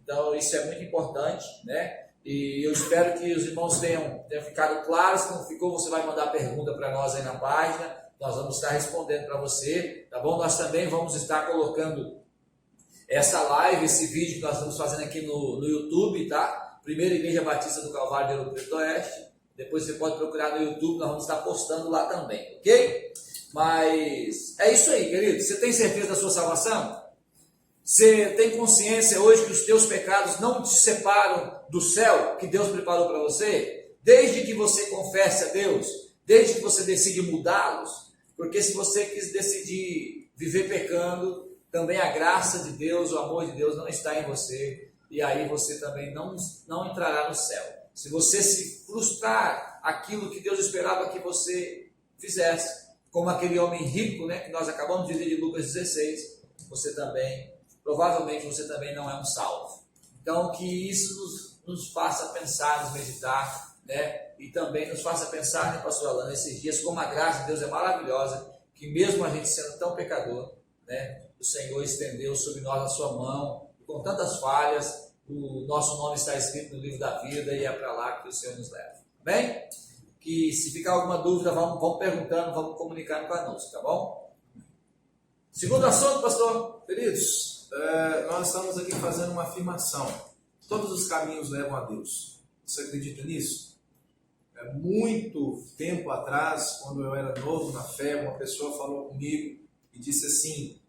Então, isso é muito importante, né? E eu espero que os irmãos tenham ficado claros. Se não ficou, você vai mandar pergunta para nós aí na página. Nós vamos estar respondendo para você, tá bom? Nós também vamos estar colocando essa live, esse vídeo que nós estamos fazendo aqui no YouTube, tá? Primeira Igreja Batista do Calvário de Ouro Preto Oeste. Depois você pode procurar no YouTube, nós vamos estar postando lá também, ok? Mas é isso aí, querido. Você tem certeza da sua salvação? Você tem consciência hoje que os teus pecados não te separam do céu que Deus preparou para você? Desde que você confesse a Deus, desde que você decide mudá-los, porque se você quis decidir viver pecando, também a graça de Deus, o amor de Deus não está em você, e aí você também não entrará no céu. Se você se frustrar aquilo que Deus esperava que você fizesse, como aquele homem rico, né, que nós acabamos de ler de Lucas 16, provavelmente você também não é um salvo. Então, que isso nos faça pensar, nos meditar, né? E também nos faça pensar, né, pastor Alan, nesses dias, como a graça de Deus é maravilhosa, que mesmo a gente sendo tão pecador, né, o Senhor estendeu sobre nós a sua mão, e com tantas falhas, o nosso nome está escrito no livro da vida, e é para lá que o Senhor nos leva. Bem? Que se ficar alguma dúvida, vamos perguntando, vamos comunicando conosco, tá bom? Segundo assunto, pastor. Queridos, nós estamos aqui fazendo uma afirmação. Todos os caminhos levam a Deus. Você acredita nisso? Muito tempo atrás, quando eu era novo na fé, uma pessoa falou comigo e disse assim,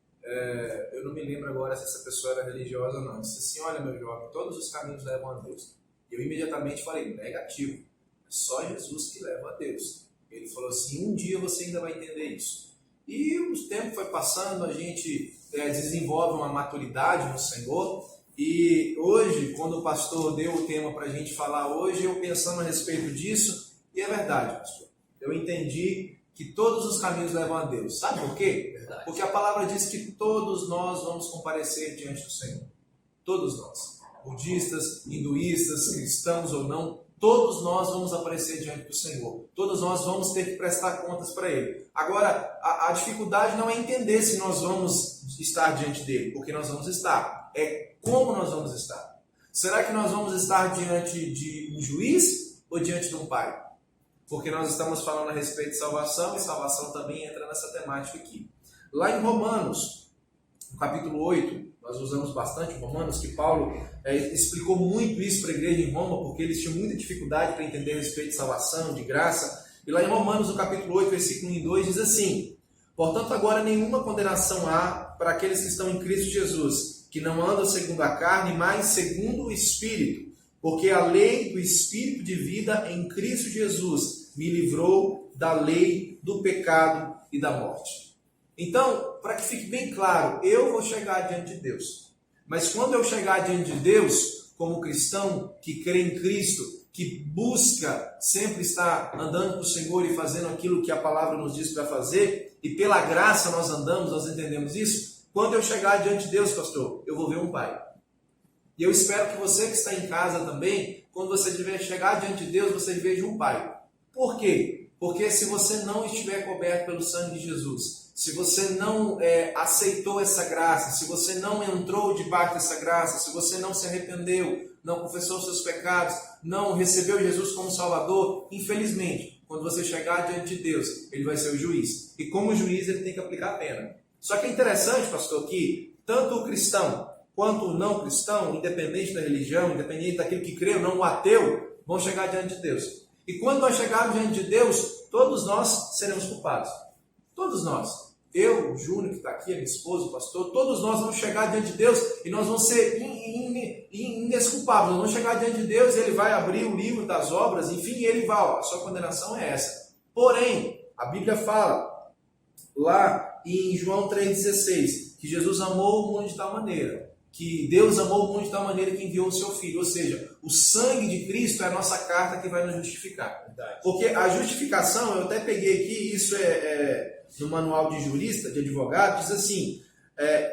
eu não me lembro agora se essa pessoa era religiosa ou não, disse assim, olha meu jovem, todos os caminhos levam a Deus. Eu imediatamente falei, negativo, é só Jesus que leva a Deus. Ele falou assim, um dia você ainda vai entender isso. E o tempo foi passando, a gente desenvolve uma maturidade no Senhor. E hoje, quando o pastor deu o tema para a gente falar hoje, eu pensando a respeito disso, e é verdade, pastor. Eu entendi que todos os caminhos levam a Deus. Sabe por quê? Verdade. Porque a palavra diz que todos nós vamos comparecer diante do Senhor. Todos nós. Budistas, hinduístas, cristãos ou não, todos nós vamos aparecer diante do Senhor. Todos nós vamos ter que prestar contas para Ele. Agora, a dificuldade não é entender se nós vamos estar diante dele, porque nós vamos estar. É como nós vamos estar. Será que nós vamos estar diante de um juiz ou diante de um pai? Porque nós estamos falando a respeito de salvação, e salvação também entra nessa temática aqui. Lá em Romanos, no capítulo 8, nós usamos bastante Romanos, que Paulo explicou muito isso para a igreja em Roma, porque eles tinham muita dificuldade para entender a respeito de salvação, de graça. E lá em Romanos, no capítulo 8, versículo 1 e 2, diz assim, portanto, agora nenhuma condenação há para aqueles que estão em Cristo Jesus, que não andam segundo a carne, mas segundo o Espírito. Porque a lei do Espírito de vida em Cristo Jesus me livrou da lei do pecado e da morte. Então, para que fique bem claro, eu vou chegar diante de Deus. Mas quando eu chegar diante de Deus, como cristão que crê em Cristo, que busca sempre estar andando com o Senhor e fazendo aquilo que a palavra nos diz para fazer, e pela graça nós andamos, nós entendemos isso, quando eu chegar diante de Deus, pastor, eu vou ver um pai. E eu espero que você que está em casa também, quando você chegar diante de Deus, você veja um pai. Por quê? Porque se você não estiver coberto pelo sangue de Jesus, se você não aceitou essa graça, se você não entrou debaixo dessa graça, se você não se arrependeu, não confessou seus pecados, não recebeu Jesus como Salvador, infelizmente, quando você chegar diante de Deus, ele vai ser o juiz. E como juiz, ele tem que aplicar a pena. Só que é interessante, pastor, que tanto o cristão quanto o não cristão, independente da religião, independente daquilo que crê ou não, o ateu, vão chegar diante de Deus. E quando nós chegarmos diante de Deus, todos nós seremos culpados. Todos nós. Eu, o Júnior, que está aqui, a minha esposa, o pastor, todos nós vamos chegar diante de Deus e nós vamos ser indesculpáveis. Nós vamos chegar diante de Deus e Ele vai abrir o livro das obras, enfim, Ele vai, a sua condenação é essa. Porém, a Bíblia fala, lá em João 3,16, que Jesus amou o mundo de tal maneira, que Deus amou o mundo de tal maneira que enviou o seu Filho. Ou seja, o sangue de Cristo é a nossa carta que vai nos justificar. Verdade. Porque a justificação, eu até peguei aqui, isso no manual de jurista, de advogado, diz assim,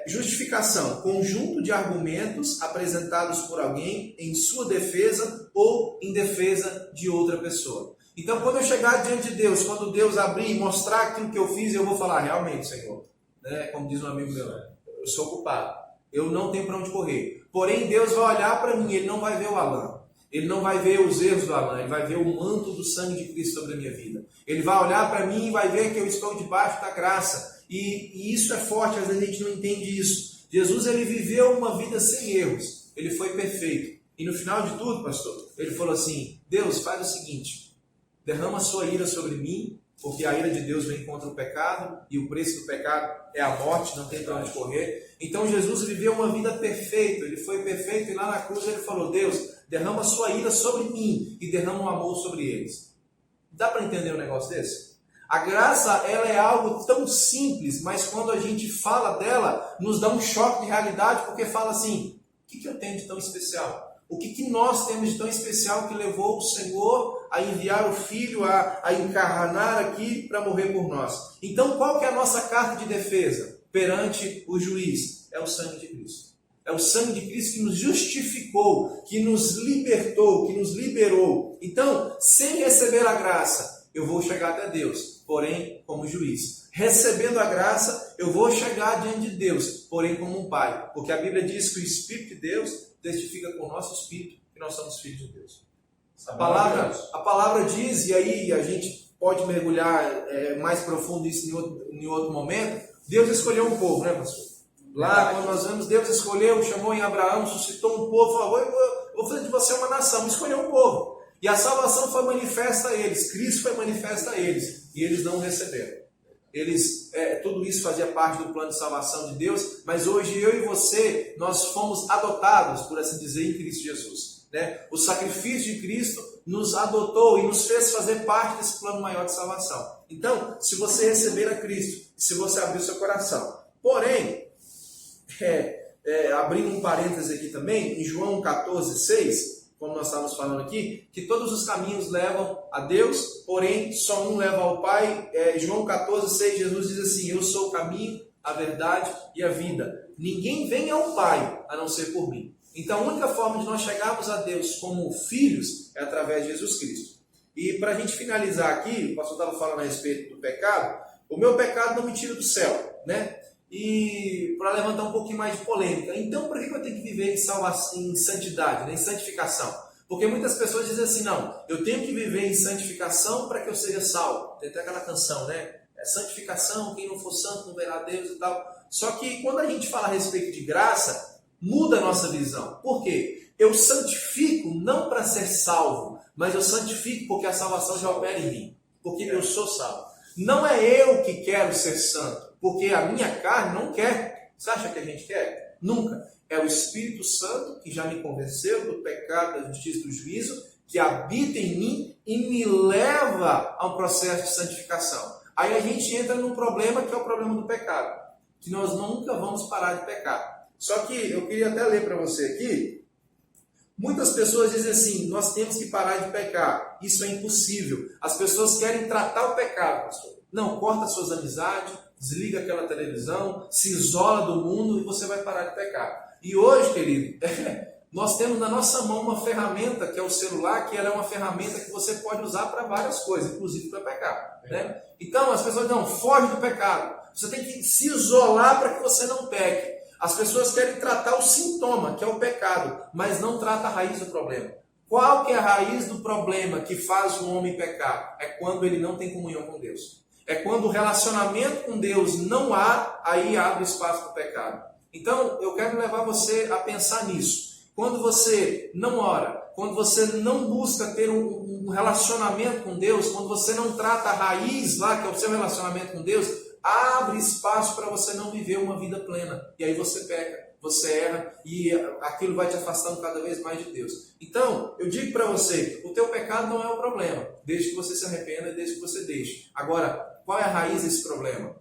justificação, conjunto de argumentos apresentados por alguém em sua defesa ou em defesa de outra pessoa. Então, quando eu chegar diante de Deus, quando Deus abrir e mostrar aquilo que eu fiz, eu vou falar, realmente, Senhor, como diz um amigo meu, eu sou culpado. Eu não tenho para onde correr. Porém, Deus vai olhar para mim, Ele não vai ver o Alan. Ele não vai ver os erros do Alan. Ele vai ver o manto do sangue de Cristo sobre a minha vida. Ele vai olhar para mim e vai ver que eu estou debaixo da graça. E isso é forte, às vezes a gente não entende isso. Jesus, Ele viveu uma vida sem erros. Ele foi perfeito. E no final de tudo, pastor, Ele falou assim, Deus, faz o seguinte, derrama a sua ira sobre mim, porque a ira de Deus vem contra o pecado, e o preço do pecado é a morte, não tem para onde correr. Então Jesus viveu uma vida perfeita, ele foi perfeito, e lá na cruz ele falou, Deus, derrama a sua ira sobre mim, e derrama um amor sobre eles. Dá para entender um negócio desse? A graça, ela é algo tão simples, mas quando a gente fala dela, nos dá um choque de realidade, porque fala assim, o que eu tenho de tão especial? O que nós temos de tão especial que levou o Senhor a enviar o Filho, a encarnar aqui para morrer por nós? Então, qual que é a nossa carta de defesa perante o juiz? É o sangue de Cristo. É o sangue de Cristo que nos justificou, que nos libertou, que nos liberou. Então, sem receber a graça, eu vou chegar até Deus, porém, como juiz. Recebendo a graça, eu vou chegar diante de Deus, porém, como um pai. Porque a Bíblia diz que o Espírito de Deus testifica com o nosso espírito que nós somos filhos de Deus. A palavra diz, e aí a gente pode mergulhar mais profundo nisso em outro momento, Deus escolheu um povo, né, pastor? Lá, quando nós vemos, Deus escolheu, chamou em Abraão, suscitou um povo, falou, vou fazer de você uma nação, escolheu um povo. E a salvação foi manifesta a eles, Cristo foi manifesta a eles, e eles não receberam. Tudo isso fazia parte do plano de salvação de Deus, mas hoje eu e você, nós fomos adotados, por assim dizer, em Cristo Jesus. Né? O sacrifício de Cristo nos adotou e nos fez fazer parte desse plano maior de salvação. Então, se você receber a Cristo, se você abrir o seu coração. Porém, abrindo um parêntese aqui também, em João 14,6, como nós estávamos falando aqui, que todos os caminhos levam a Deus, porém só um leva ao Pai. João 14,6, Jesus diz assim, eu sou o caminho, a verdade e a vida. Ninguém vem ao Pai a não ser por mim. Então a única forma de nós chegarmos a Deus como filhos é através de Jesus Cristo. E para a gente finalizar aqui, o pastor estava falando a respeito do pecado, o meu pecado não me tira do céu, né? E para levantar um pouquinho mais de polêmica, então por que eu tenho que viver em santidade, né? Em santificação? Porque muitas pessoas dizem assim, não, eu tenho que viver em santificação para que eu seja salvo. Tem até aquela canção, né? Santificação, quem não for santo não verá Deus e tal. Só que quando a gente fala a respeito de graça, muda a nossa visão. Por quê? Eu santifico não para ser salvo, mas eu santifico porque a salvação já opera em mim, porque eu sou salvo. Não é eu que quero ser santo, porque a minha carne não quer. Você acha que a gente quer? Nunca. É o Espírito Santo que já me convenceu do pecado, da justiça e do juízo, que habita em mim e me leva ao processo de santificação. Aí a gente entra num problema que é o problema do pecado, que nós nunca vamos parar de pecar. Só que eu queria até ler para você aqui. Muitas pessoas dizem assim, nós temos que parar de pecar. Isso é impossível. As pessoas querem tratar o pecado, pastor. Não, corta suas amizades, desliga aquela televisão, se isola do mundo e você vai parar de pecar. E hoje, querido, nós temos na nossa mão uma ferramenta que é o celular, que ela é uma ferramenta que você pode usar para várias coisas, inclusive para pecar. Né? Então as pessoas dizem, não, foge do pecado. Você tem que se isolar para que você não peque. As pessoas querem tratar o sintoma, que é o pecado, mas não trata a raiz do problema. Qual que é a raiz do problema que faz o homem pecar? É quando ele não tem comunhão com Deus. É quando o relacionamento com Deus não há, aí abre espaço para o pecado. Então, eu quero levar você a pensar nisso. Quando você não ora, quando você não busca ter um relacionamento com Deus, quando você não trata a raiz lá, que é o seu relacionamento com Deus, abre espaço para você não viver uma vida plena. E aí você peca, você erra e aquilo vai te afastando cada vez mais de Deus. Então, eu digo para você, o teu pecado não é o problema, desde que você se arrependa, desde que você deixe. Agora, qual é a raiz desse problema?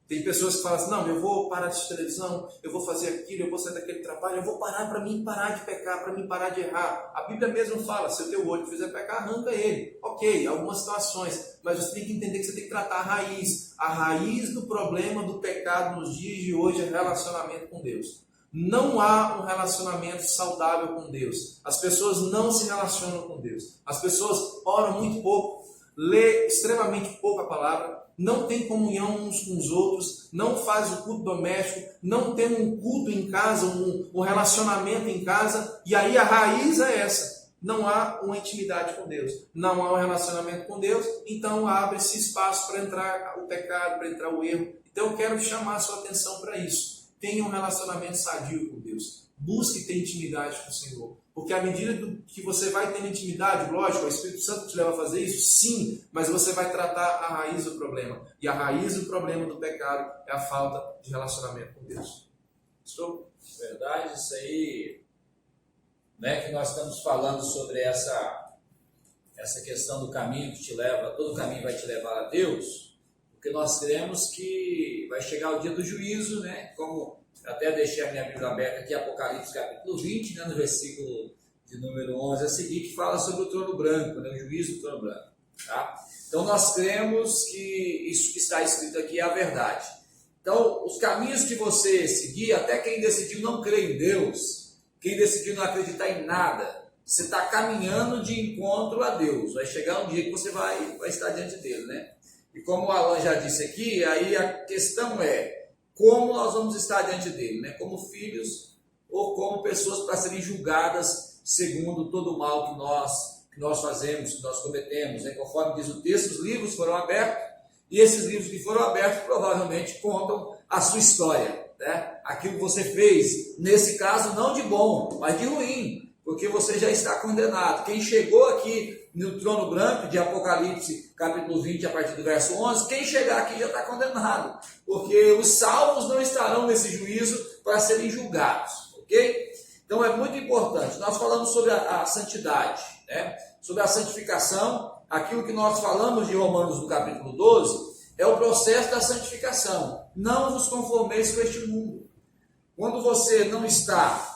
Tem pessoas que falam assim, não, eu vou parar de assistir televisão, eu vou fazer aquilo, eu vou sair daquele trabalho, eu vou parar para mim parar de pecar, para mim parar de errar. A Bíblia mesmo fala, se o teu olho fizer pecar, arranca ele. Ok, algumas situações, mas você tem que entender que você tem que tratar a raiz. A raiz do problema do pecado nos dias de hoje é relacionamento com Deus. Não há um relacionamento saudável com Deus. As pessoas não se relacionam com Deus. As pessoas oram muito pouco, lê extremamente pouco a palavra, não tem comunhão uns com os outros, não faz o culto doméstico, não tem um culto em casa, um relacionamento em casa, e aí a raiz é essa. Não há uma intimidade com Deus, não há um relacionamento com Deus, então abre-se espaço para entrar o pecado, para entrar o erro. Então eu quero chamar a sua atenção para isso. Tenha um relacionamento sadio com Deus. Busque ter intimidade com o Senhor. Porque à medida que você vai tendo intimidade, lógico, o Espírito Santo te leva a fazer isso, sim, mas você vai tratar a raiz do problema. E a raiz do problema do pecado é a falta de relacionamento com Deus. Estou? Verdade, isso aí, né, que nós estamos falando sobre essa questão do caminho que te leva, todo caminho vai te levar a Deus, porque nós cremos que vai chegar o dia do juízo, né, como até deixei a minha Bíblia aberta aqui, Apocalipse capítulo 20, né, no versículo de número 11 a seguir, que fala sobre o trono branco, né, o juízo do trono branco. Tá? Então nós cremos que isso que está escrito aqui é a verdade. Então os caminhos que você seguir, até quem decidiu não crer em Deus, quem decidiu não acreditar em nada, você está caminhando de encontro a Deus. Vai chegar um dia que você vai estar diante dele, né? E como o Alan já disse aqui, aí a questão é como nós vamos estar diante dele, né? Como filhos ou como pessoas para serem julgadas segundo todo o mal que nós fazemos, que nós cometemos, né? Conforme diz o texto, os livros foram abertos, e esses livros que foram abertos provavelmente contam a sua história, né? Aquilo que você fez, nesse caso não de bom, mas de ruim, porque você já está condenado. Quem chegou aqui no trono branco de Apocalipse, capítulo 20, a partir do verso 11, quem chegar aqui já está condenado, porque os salvos não estarão nesse juízo para serem julgados, ok? Então é muito importante. Nós falamos sobre a santidade, né? Sobre a santificação. Aquilo que nós falamos de Romanos no capítulo 12 é o processo da santificação. Não vos conformeis com este mundo. Quando você não está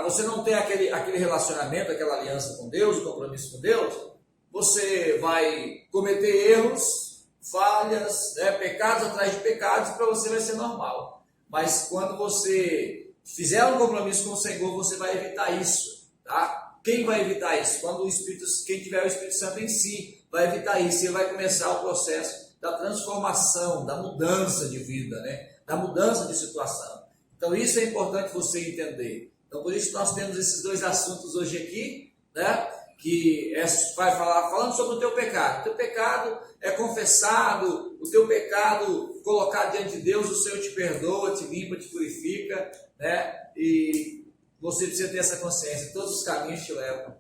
você não tem aquele relacionamento, aquela aliança com Deus, o compromisso com Deus, você vai cometer erros, falhas, né, pecados atrás de pecados, para você vai ser normal. Mas quando você fizer um compromisso com o Senhor, você vai evitar isso, tá? Quem vai evitar isso? Quem tiver o Espírito Santo em si vai evitar isso. Ele vai começar o processo da transformação, da mudança de vida, né? Da mudança de situação. Então isso é importante você entender. Então por isso nós temos esses dois assuntos hoje aqui, né? Que vai falando sobre o teu pecado. O teu pecado é confessado, o teu pecado colocado diante de Deus, o Senhor te perdoa, te limpa, te purifica, né? E você precisa ter essa consciência, todos os caminhos te levam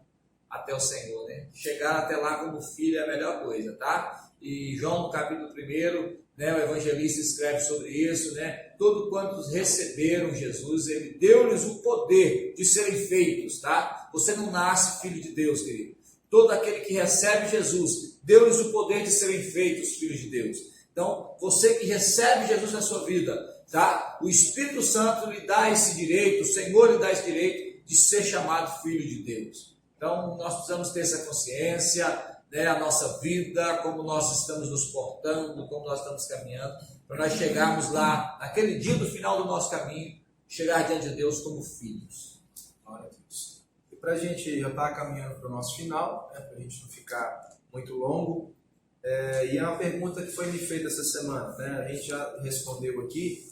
até o Senhor, né? Chegar até lá como filho é a melhor coisa, tá? E João, no capítulo 1, né, o evangelista escreve sobre isso, né? Todos quantos receberam Jesus, ele deu-lhes o poder de serem feitos, tá? Você não nasce filho de Deus, querido. Todo aquele que recebe Jesus, deu-lhes o poder de serem feitos filhos de Deus. Então, você que recebe Jesus na sua vida, tá? O Espírito Santo lhe dá esse direito, o Senhor lhe dá esse direito de ser chamado filho de Deus. Então, nós precisamos ter essa consciência, né? A nossa vida, como nós estamos nos portando, como nós estamos caminhando, para nós chegarmos lá, naquele dia do final do nosso caminho, chegar diante de Deus como filhos. Glória a Deus. E para a gente já estar caminhando para o nosso final, né? Para a gente não ficar muito longo, e é uma pergunta que foi me feita essa semana, né? A gente já respondeu aqui.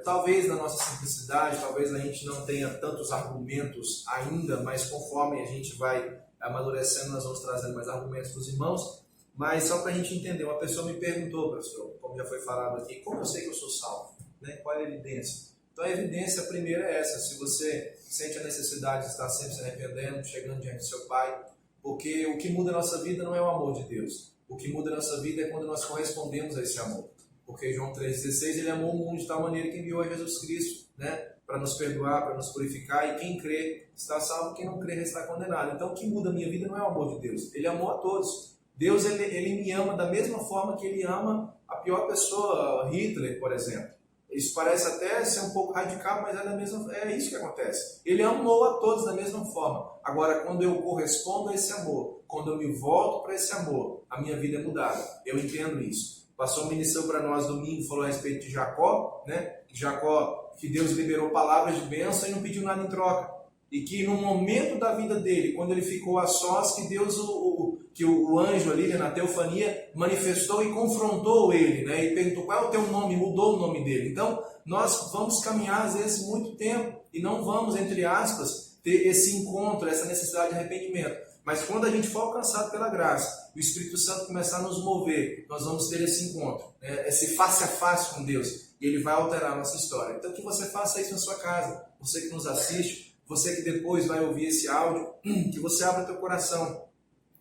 Talvez na nossa simplicidade, talvez a gente não tenha tantos argumentos ainda, mas conforme a gente vai amadurecendo, nós vamos trazendo mais argumentos para os irmãos. Mas só para a gente entender, uma pessoa me perguntou, professor, como já foi falado aqui, como eu sei que eu sou salvo? Né? Qual é a evidência? Então a evidência primeira é essa: se você sente a necessidade de estar sempre se arrependendo, chegando diante do seu Pai, porque o que muda a nossa vida não é o amor de Deus. O que muda a nossa vida é quando nós correspondemos a esse amor. Porque João 3,16, ele amou o mundo de tal maneira que enviou a Jesus Cristo, né? Para nos perdoar, para nos purificar, e quem crê está salvo, quem não crê está condenado. Então o que muda a minha vida não é o amor de Deus, ele amou a todos. Deus ele me ama da mesma forma que ele ama a pior pessoa, Hitler, por exemplo. Isso parece até ser um pouco radical, mas é isso que acontece. Ele amou a todos da mesma forma. Agora, quando eu correspondo a esse amor, quando eu me volto para esse amor, a minha vida é mudada. Eu entendo isso. O pastor ministrou para nós domingo, falou a respeito de Jacó, né? Jacó, que Deus liberou palavras de bênção e não pediu nada em troca. E que no momento da vida dele, quando ele ficou a sós, que Deus, que o anjo ali, né, na teofania, manifestou e confrontou ele, né? E perguntou qual é o teu nome, mudou o nome dele. Então, nós vamos caminhar às vezes muito tempo e não vamos, entre aspas, ter esse encontro, essa necessidade de arrependimento. Mas quando a gente for alcançado pela graça, o Espírito Santo começar a nos mover, nós vamos ter esse encontro, né? Esse face a face com Deus, e ele vai alterar a nossa história. Então que você faça isso na sua casa, você que nos assiste, você que depois vai ouvir esse áudio, que você abra teu coração,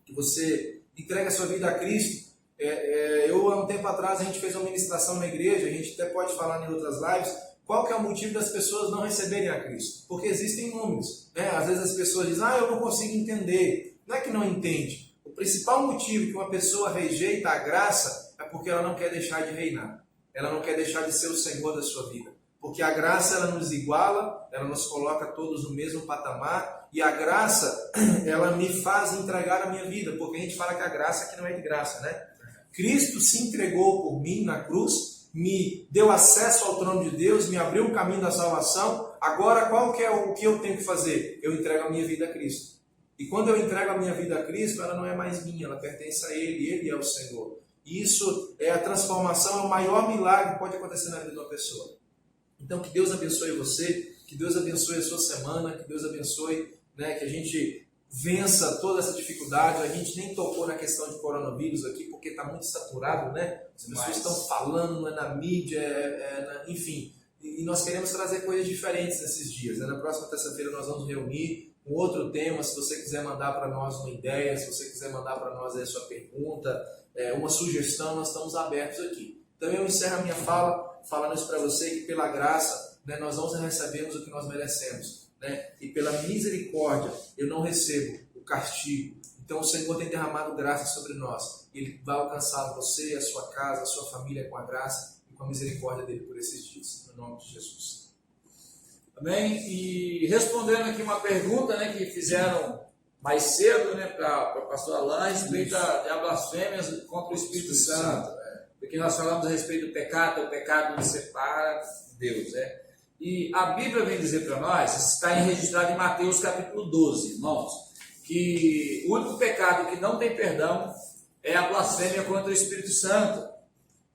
que você entregue a sua vida a Cristo. Há um tempo atrás, a gente fez uma ministração na igreja, a gente até pode falar em outras lives, qual que é o motivo das pessoas não receberem a Cristo? Porque existem números, né? Às vezes as pessoas dizem, eu não consigo entender. Não é que não entende. O principal motivo que uma pessoa rejeita a graça é porque ela não quer deixar de reinar. Ela não quer deixar de ser o Senhor da sua vida. Porque a graça, ela nos iguala, ela nos coloca todos no mesmo patamar, e a graça, ela me faz entregar a minha vida, porque a gente fala que a graça aqui não é de graça, né? Cristo se entregou por mim na cruz, me deu acesso ao trono de Deus, me abriu o caminho da salvação. Agora, qual que é o que eu tenho que fazer? Eu entrego a minha vida a Cristo. E quando eu entrego a minha vida a Cristo, ela não é mais minha, ela pertence a Ele, Ele é o Senhor. E isso é a transformação, é o maior milagre que pode acontecer na vida de uma pessoa. Então, que Deus abençoe você, que Deus abençoe a sua semana, que Deus abençoe, né, que a gente vença toda essa dificuldade. A gente nem tocou na questão de coronavírus aqui, porque está muito saturado, né? As pessoas estão falando na mídia, enfim. E nós queremos trazer coisas diferentes nesses dias, né? Na próxima terça-feira nós vamos reunir um outro tema. Se você quiser mandar para nós uma ideia, se você quiser mandar para nós aí a sua pergunta, uma sugestão, nós estamos abertos aqui. Também eu encerro a minha fala falando isso para você, que pela graça, né, nós não recebemos o que nós merecemos, né? E pela misericórdia eu não recebo o castigo. Então o Senhor tem derramado graça sobre nós. Ele vai alcançar você, a sua casa, a sua família com a graça e com a misericórdia dele por esses dias. No nome de Jesus. Amém? E respondendo aqui uma pergunta, né, que fizeram mais cedo, né, para o pastor Alain, a respeito de blasfêmias contra o Espírito Santo. Porque nós falamos a respeito do pecado, o pecado nos separa de Deus, né? E a Bíblia vem dizer para nós, está registrado em Mateus capítulo 12, irmãos, que o único pecado que não tem perdão é a blasfêmia contra o Espírito Santo.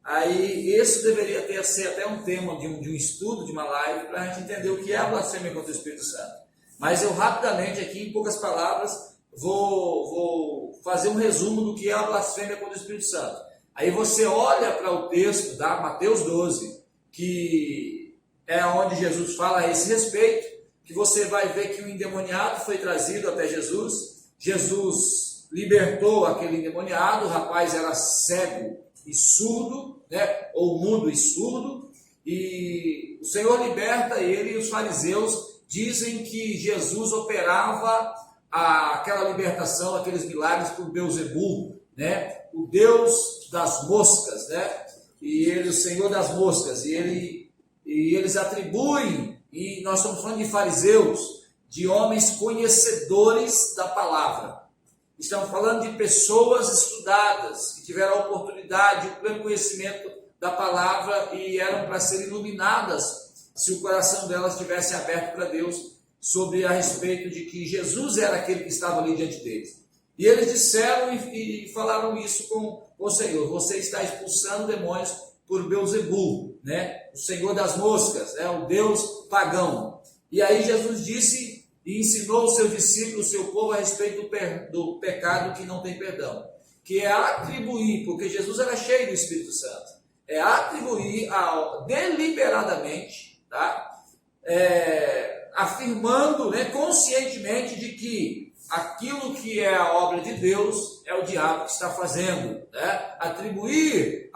Aí, esse deveria ser até um tema de um estudo, de uma live, para a gente entender o que é a blasfêmia contra o Espírito Santo. Mas eu rapidamente aqui, em poucas palavras, vou fazer um resumo do que é a blasfêmia contra o Espírito Santo. Aí você olha para o texto da Mateus 12, que é onde Jesus fala a esse respeito, que você vai ver que o endemoniado foi trazido até Jesus. Jesus libertou aquele endemoniado, o rapaz era cego e surdo, né? Ou mudo e surdo, e o Senhor liberta ele, e os fariseus dizem que Jesus operava aquela libertação, aqueles milagres por Beelzebul, né? O Deus das moscas, né? E ele, o Senhor das moscas, e eles atribuem, e nós estamos falando de fariseus, de homens conhecedores da palavra. Estamos falando de pessoas estudadas, que tiveram a oportunidade, o pleno conhecimento da palavra e eram para ser iluminadas, se o coração delas estivesse aberto para Deus, sobre a respeito de que Jesus era aquele que estava ali diante deles. E eles disseram e falaram isso com o Senhor: você está expulsando demônios por Beelzebul, né? O Senhor das moscas, né? O Deus pagão. E aí Jesus disse e ensinou os seus discípulos, o seu povo, a respeito do pecado que não tem perdão, que é atribuir, porque Jesus era cheio do Espírito Santo, é atribuir deliberadamente, tá? Afirmando, né, conscientemente, de que aquilo que é a obra de Deus é o diabo que está fazendo, né? Atribuir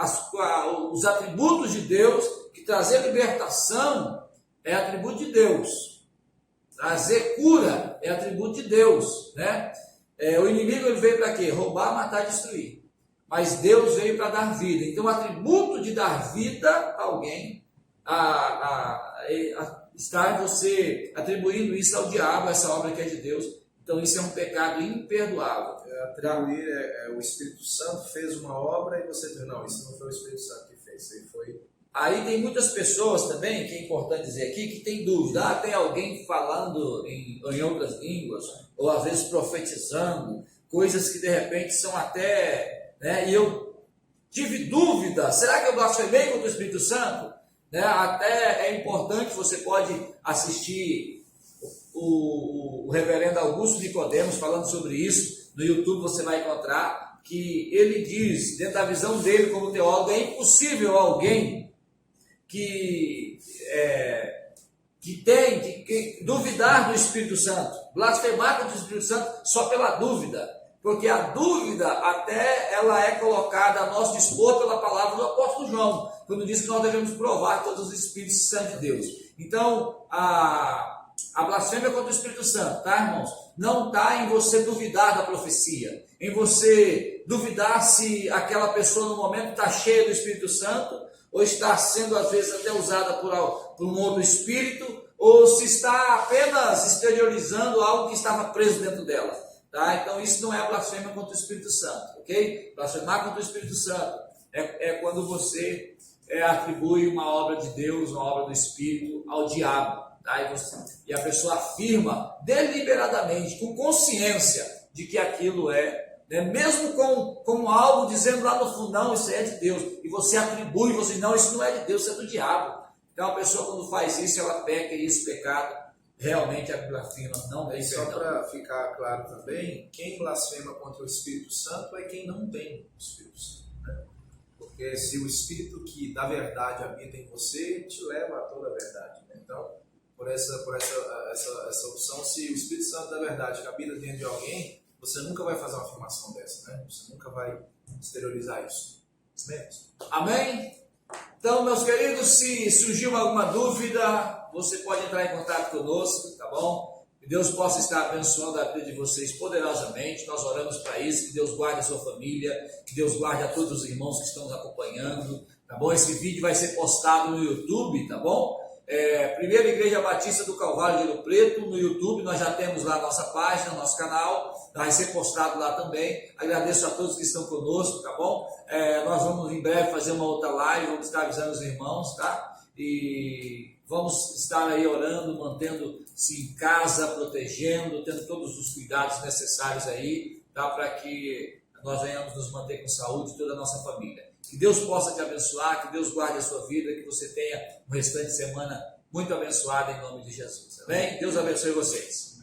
os atributos de Deus, que trazer libertação é atributo de Deus, trazer cura é atributo de Deus, né? O inimigo ele veio para quê? Roubar, matar, destruir. Mas Deus veio para dar vida. Então o atributo de dar vida a alguém está você atribuindo isso ao diabo, essa obra que é de Deus. Então isso é um pecado imperdoável. Atribuir, o Espírito Santo fez uma obra e você diz, não, isso não foi o Espírito Santo que fez, isso aí foi... Aí tem muitas pessoas também, que é importante dizer aqui, que tem dúvida. Tem alguém falando em outras línguas, ou às vezes profetizando, coisas que de repente são até... né, e eu tive dúvida, será que eu blasfemei contra o Espírito Santo? Né, até é importante, você pode assistir o reverendo Augusto Nicodemos falando sobre isso, no YouTube você vai encontrar, que ele diz, dentro da visão dele como teólogo, é impossível alguém que tem que duvidar do Espírito Santo, blasfemar contra o Espírito Santo só pela dúvida, porque a dúvida até ela é colocada a nosso dispor pela palavra do apóstolo João, quando diz que nós devemos provar todos os Espíritos Santos de Deus. Então, a blasfêmia contra o Espírito Santo, tá, irmãos? Não está em você duvidar da profecia, em você duvidar se aquela pessoa no momento está cheia do Espírito Santo, ou está sendo às vezes até usada por um outro espírito, ou se está apenas exteriorizando algo que estava preso dentro dela. Tá? Então isso não é blasfêmia contra o Espírito Santo, ok? Blasfemar contra o Espírito Santo é quando você atribui uma obra de Deus, uma obra do Espírito ao diabo. Tá? E a pessoa afirma deliberadamente, com consciência de que aquilo mesmo com algo dizendo lá no fundo, não, isso é de Deus, e você atribui, você não, isso não é de Deus, isso é do diabo. Então a pessoa quando faz isso, ela peca, e esse pecado realmente a Bíblia afirma, não tem E só perdão. para ficar claro também, quem blasfema contra o Espírito Santo é quem não tem o Espírito Santo, né? Porque se o Espírito que da verdade habita em você, te leva a toda a verdade, né? Então, por essa opção, se o Espírito Santo da verdade que habita dentro de alguém, você nunca vai fazer uma afirmação dessa, né? Você nunca vai exteriorizar isso. Amém? Então, meus queridos, se surgiu alguma dúvida, você pode entrar em contato conosco, tá bom? Que Deus possa estar abençoando a vida de vocês poderosamente. Nós oramos para isso, que Deus guarde a sua família, que Deus guarde a todos os irmãos que estão nos acompanhando, tá bom? Esse vídeo vai ser postado no YouTube, tá bom? Primeira Igreja Batista do Calvário de Ouro Preto, no YouTube, nós já temos lá a nossa página, nosso canal, vai ser postado lá também. Agradeço a todos que estão conosco, tá bom? Nós vamos em breve fazer uma outra live, vamos estar avisando os irmãos, tá? E vamos estar aí orando, mantendo-se em casa, protegendo, tendo todos os cuidados necessários aí, tá? Para que nós venhamos nos manter com saúde, toda a nossa família. Que Deus possa te abençoar, que Deus guarde a sua vida, que você tenha um restante de semana muito abençoada em nome de Jesus. Amém? Deus abençoe vocês.